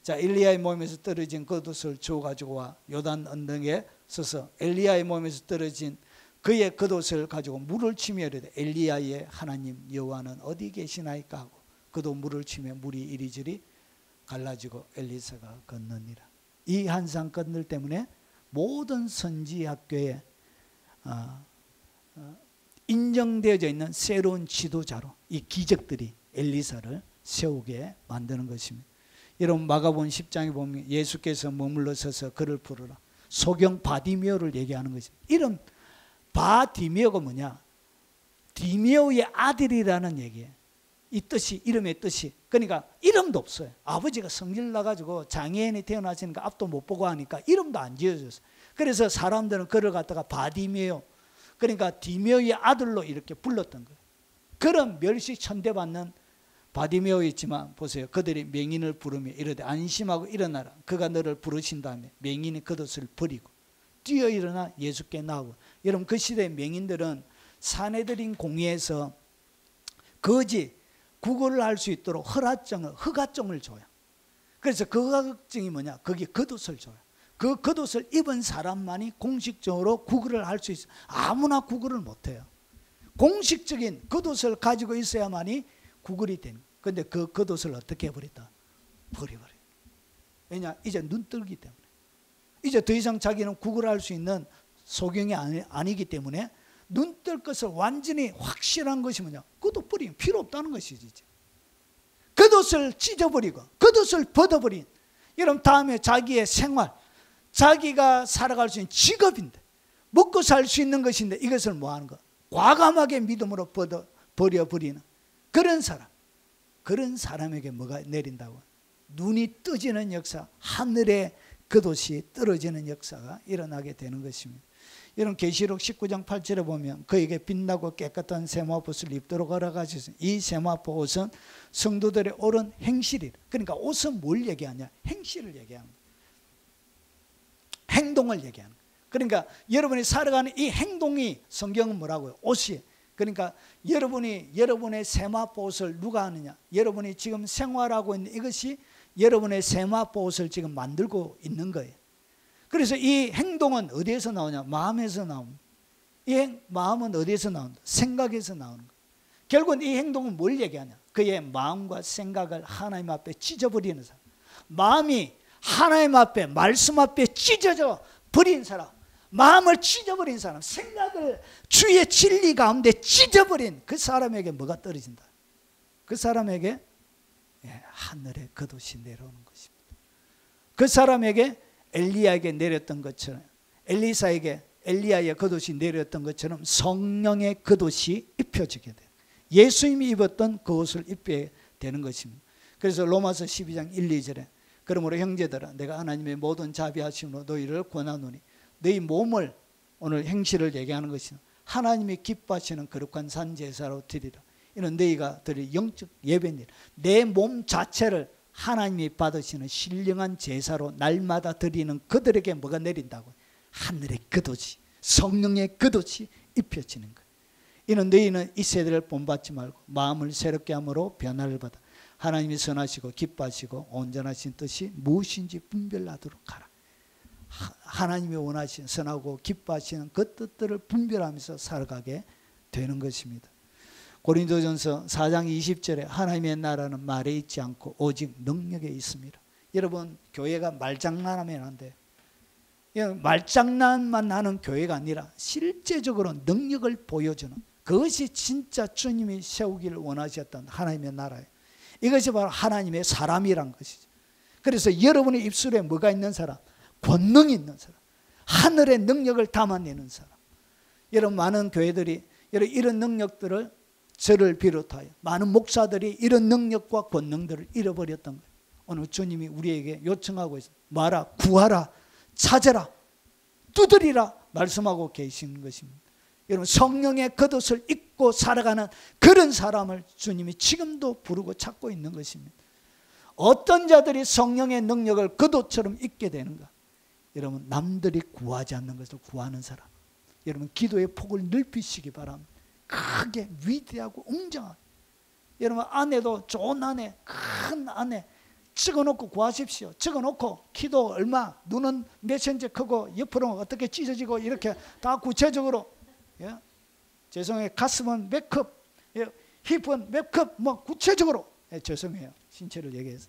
자, 엘리야의 몸에서 떨어진 겉옷을 주워 가지고 와 요단 언덕에 서서 엘리야의 몸에서 떨어진 그의 겉옷을 가지고 물을 치며 이르되 엘리야의 하나님 여호와는 어디 계시나이까 하고 그도 물을 치며 물이 이리저리 갈라지고 엘리사가 건너니라. 이 한상 건널 때문에 모든 선지 학교에 인정되어져 있는 새로운 지도자로 이 기적들이 엘리사를 세우게 만드는 것입니다. 여러분, 마가복음 10장에 보면 예수께서 머물러 서서 그를 부르라. 소경 바디메오를 얘기하는 것입니다. 이름 바디메오가 뭐냐? 디메오의 아들이라는 얘기예요. 이 뜻이, 이름의 뜻이. 그러니까 이름도 없어요. 아버지가 성질 나가지고 장애인이 태어나시니까 앞도 못 보고 하니까 이름도 안 지어졌어요. 그래서 사람들은 그를 갖다가 바디메오, 그러니까 디메오의 아들로 이렇게 불렀던 거예요. 그런 멸시 천대받는 바디메오였지만 보세요. 그들이 맹인을 부르며 이르되 안심하고 일어나라. 그가 너를 부르신 다음에 맹인이 겉옷을 버리고 뛰어 일어나 예수께 나오고. 여러분, 그 시대의 맹인들은 사내들인 공회에서 거지 구걸을 할 수 있도록 허가증을 줘요. 그래서 그 허가증이 뭐냐? 거기 겉옷을 줘요. 그 겉옷을 입은 사람만이 공식적으로 구걸을 할 수 있어요. 아무나 구걸을 못해요. 공식적인 겉옷을 가지고 있어야만이 구걸이 됩니다. 그런데 그 겉옷을 어떻게 해버렸다? 버려버려요. 왜냐? 이제 눈 뜨기 때문에. 이제 더 이상 자기는 구걸할 수 있는 소경이 아니기 때문에 눈 뜰 것을 완전히 확실한 것이 뭐냐? 겉옷 버리면 필요 없다는 것이지. 겉옷을 찢어버리고 겉옷을 벗어버린. 여러분, 다음에 자기의 생활, 자기가 살아갈 수 있는 직업인데 먹고 살 수 있는 것인데 이것을 뭐 하는 거? 과감하게 믿음으로 버려버리는 그런 사람. 그런 사람에게 뭐가 내린다고? 눈이 떠지는 역사, 하늘에 겉옷이 떨어지는 역사가 일어나게 되는 것입니다. 여러분, 계시록 19장 8절에 보면 그에게 빛나고 깨끗한 세마포 옷을 입도록 허락하셨어요. 이 세마포 옷은 성도들의 옳은 행실이라. 그러니까 옷은 뭘 얘기하냐? 행실을 얘기하는 거예요. 행동을 얘기하는 거예요. 그러니까 여러분이 살아가는 이 행동이 성경은 뭐라고요? 옷이. 그러니까 여러분의 세마포 옷을 누가 하느냐? 여러분이 지금 생활하고 있는 이것이 여러분의 세마포 옷을 지금 만들고 있는 거예요. 그래서 이 행동은 어디에서 나오냐? 마음에서 나옵니다. 이 마음은 어디에서 나온다? 생각에서 나오는 거예요. 결국은 이 행동은 뭘 얘기하냐? 그의 마음과 생각을 하나님 앞에 찢어버리는 사람. 마음이 하나님 앞에, 말씀 앞에 찢어져 버린 사람. 마음을 찢어버린 사람, 생각을 주의 진리 가운데 찢어버린 그 사람에게 뭐가 떨어진다? 그 사람에게 하늘의 겉옷이 내려오는 것입니다. 그 사람에게 엘리야에게 내렸던 것처럼, 엘리야의 겉옷이 내렸던 것처럼 성령의 겉옷이 입혀지게 돼요. 예수님이 입었던 그 옷을 입게 되는 것입니다. 그래서 로마서 12장 1, 2절에 그러므로 형제들아 내가 하나님의 모든 자비하심으로 너희를 권하노니 너희 몸을, 오늘 행실을 얘기하는 것이나 하나님이 기뻐하시는 거룩한 산제사로 드리라. 이는 너희가 드릴 영적 예배니라. 내 몸 자체를 하나님이 받으시는 신령한 제사로 날마다 드리는 그들에게 뭐가 내린다고? 하늘의 겉옷이, 성령의 겉옷이 입혀지는 거예요. 이는 너희는 이 세대를 본받지 말고 마음을 새롭게 함으로 변화를 받아 하나님이 선하시고 기뻐하시고 온전하신 뜻이 무엇인지 분별하도록 하라. 하나님이 원하시는 선하고 기뻐하시는 그 뜻들을 분별하면서 살아가게 되는 것입니다. 고린도전서 4장 20절에 하나님의 나라는 말에 있지 않고 오직 능력에 있습니다. 여러분, 교회가 말장난하면 안 돼요. 말장난만 하는 교회가 아니라 실제적으로 능력을 보여주는, 그것이 진짜 주님이 세우기를 원하셨던 하나님의 나라예요. 이것이 바로 하나님의 사람이란 것이죠. 그래서 여러분의 입술에 뭐가 있는 사람? 권능이 있는 사람, 하늘의 능력을 담아내는 사람. 여러분, 많은 교회들이 이런 능력들을, 저를 비롯하여 많은 목사들이 이런 능력과 권능들을 잃어버렸던 거예요. 오늘 주님이 우리에게 요청하고 있어요. 말아, 구하라, 찾아라, 두드리라 말씀하고 계시는 것입니다. 여러분, 성령의 겉옷을 입고 살아가는 그런 사람을 주님이 지금도 부르고 찾고 있는 것입니다. 어떤 자들이 성령의 능력을 겉옷처럼 입게 되는가? 여러분, 남들이 구하지 않는 것을 구하는 사람. 여러분, 기도의 폭을 넓히시기 바랍니다. 크게 위대하고 웅장하게. 여러분, 아내도 좋은 아내, 큰 아내 찍어놓고 구하십시오. 찍어놓고 기도 얼마, 눈은 몇 센치 크고 옆으로 어떻게 찢어지고 이렇게 다 구체적으로, 예? 죄송해요. 가슴은 몇 컵, 예? 힙은 몇 컵, 뭐 구체적으로, 예, 죄송해요. 신체를 얘기해서.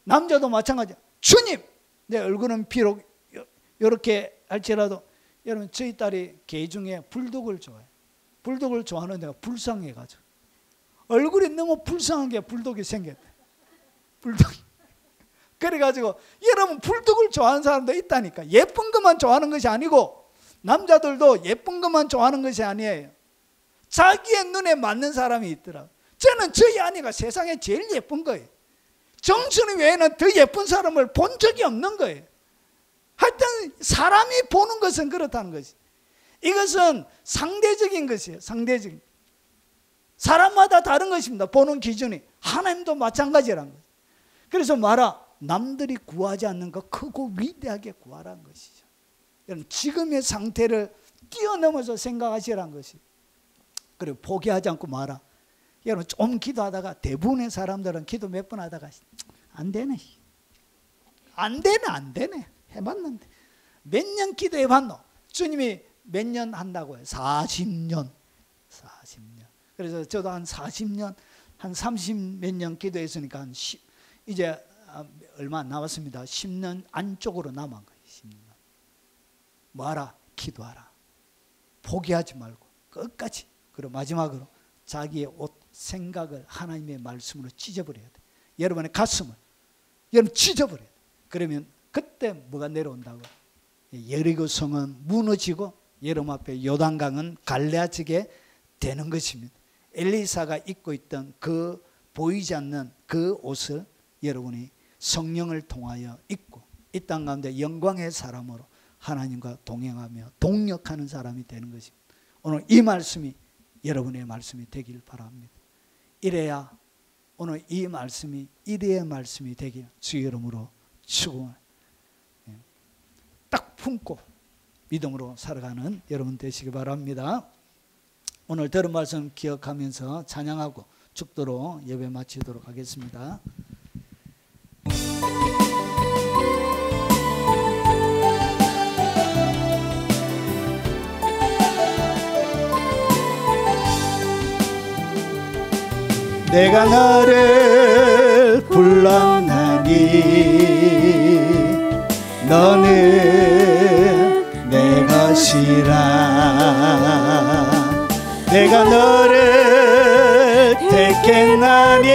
남자도 마찬가지. 주님, 내 얼굴은 비록 이렇게 할지라도, 여러분, 저희 딸이 개 중에 불독을 좋아해요. 불독을 좋아하는 데가 불쌍해가지고 얼굴이 너무 불쌍한 게 불독이 생겼대. 불독이. 그래가지고 여러분, 불독을 좋아하는 사람도 있다니까. 예쁜 것만 좋아하는 것이 아니고, 남자들도 예쁜 것만 좋아하는 것이 아니에요. 자기의 눈에 맞는 사람이 있더라고요. 저는 저희 아내가 세상에 제일 예쁜 거예요. 정순이 외에는 더 예쁜 사람을 본 적이 없는 거예요. 하여튼 사람이 보는 것은 그렇다는 것이. 이것은 상대적인 것이에요. 상대적인. 사람마다 다른 것입니다. 보는 기준이. 하나님도 마찬가지라는 거죠. 그래서 말아, 남들이 구하지 않는 거 크고 위대하게 구하라는 것이죠. 여러분, 지금의 상태를 뛰어넘어서 생각하시라는 것이. 그리고 포기하지 않고 말아. 여러분, 좀 기도하다가 대부분의 사람들은 기도 몇 번 하다가 안 되네. 안 되네. 해봤는데. 몇 년 기도해봤노? 주님이 몇 년 한다고 해요? 40년. 그래서 저도 한 40년, 한 30 몇 년 기도했으니까 이제 얼마 안 남았습니다. 10년 안쪽으로 남은 거예요. 10년. 뭐하라? 기도하라. 포기하지 말고 끝까지. 그리고 마지막으로 자기의 옷, 생각을 하나님의 말씀으로 찢어버려야 돼. 여러분의 가슴을 여러분 찢어버려야 돼. 그러면 그때 뭐가 내려온다고? 여리고 성은 무너지고 여러분 앞에 요단강은 갈라지게 되는 것입니다. 엘리사가 입고 있던 그 보이지 않는 그 옷을 여러분이 성령을 통하여 입고 이 땅 가운데 영광의 사람으로 하나님과 동행하며 동역하는 사람이 되는 것입니다. 오늘 이 말씀이 여러분의 말씀이 되길 바랍니다. 이래야 오늘 이 말씀이 이래의 말씀이 되길 주의 이름으로 축원합니다. 딱 품고 믿음으로 살아가는 여러분 되시기 바랍니다. 오늘 들은 말씀 기억하면서 찬양하고 축도로 예배 마치도록 하겠습니다. 내가 너를 불렀나니 너는 것이라. 내가 너를 택했나니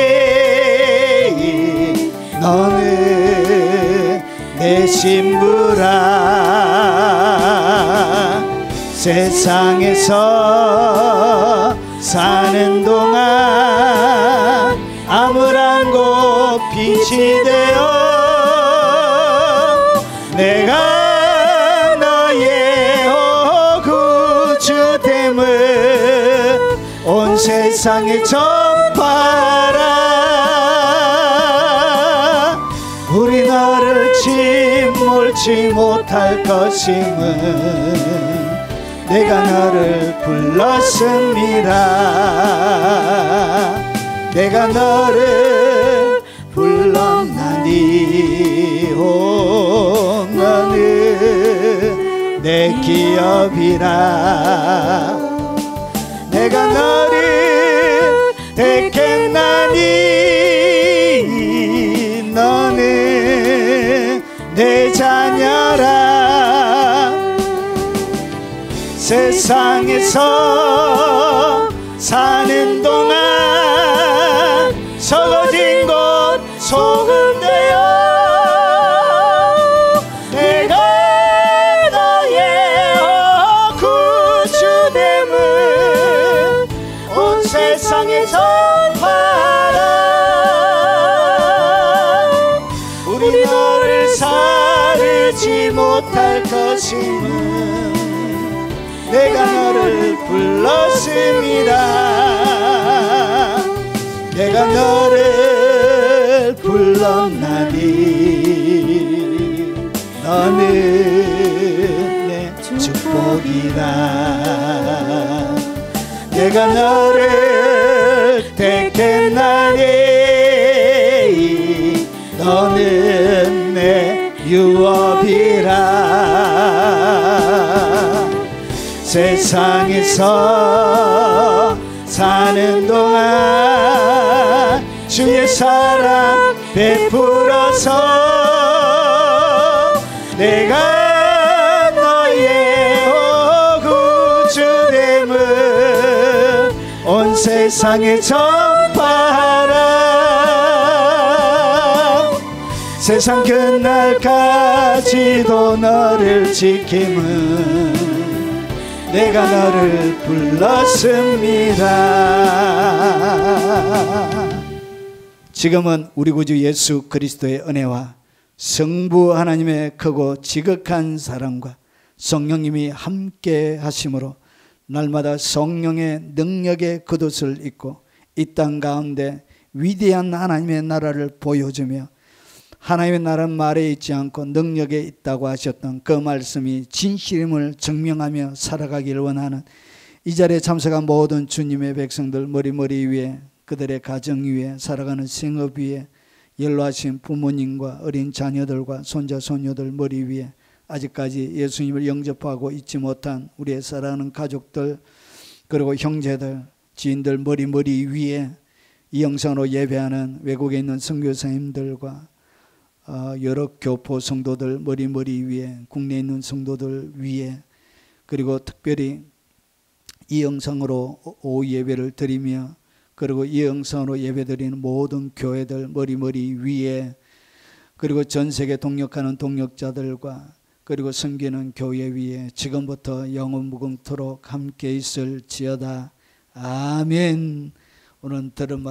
너는 내 신부라. 세상에서 사는 동안 아무런 곳 빛이 되어 내가 너의 구주됨을 온 세상에 전파라. 우리 너를 침몰치 못할 것임은 내가 너를 불렀습니다. 내가 너를 불렀나니 오 너는 내 기업이라. 내가 너를 택했나니 너는 내 자녀라. 세상에서 사는 동안 적어진 곳 소금 되어 내가 너의 구주됨을 온 세상에 전파라. 우리 너를 사르지 못할 것임은 내가 너를 불렀습니다. 내가 너를 불렀나니 너는 내 축복이다. 내가 너를 택했나니 너는 내 유업이라. 세상에서 사는 동안 주의 사랑 베풀어서 내가 너의 구주됨을 온 세상에 전파하라. 세상 끝날까지도 너를 지킴은 내가 너를 불렀습니다. 지금은 우리 구주 예수 그리스도의 은혜와 성부 하나님의 크고 지극한 사랑과 성령님이 함께 하심으로 날마다 성령의 능력의 겉옷을 입고 이 땅 가운데 위대한 하나님의 나라를 보여주며 하나님의 나라는 말에 있지 않고 능력에 있다고 하셨던 그 말씀이 진실임을 증명하며 살아가기를 원하는 이 자리에 참석한 모든 주님의 백성들 머리 위에 그들의 가정 위에 살아가는 생업 위에 연로하신 부모님과 어린 자녀들과 손자 손녀들 머리 위에 아직까지 예수님을 영접하고 있지 못한 우리의 사랑하는 가족들 그리고 형제들 지인들 머리 위에 이 영상으로 예배하는 외국에 있는 선교사님들과 여러 교포 성도들 머리 위에 국내에 있는 성도들 위에 그리고 특별히 이 영상으로 오후 예배를 드리며 그리고 이 영상으로 예배드리는 모든 교회들 머리 위에 그리고 전 세계 동역하는 동역자들과 그리고 섬기는 교회 위에 지금부터 영원 무궁토록 함께 있을지어다. 아멘. 오늘 들은 말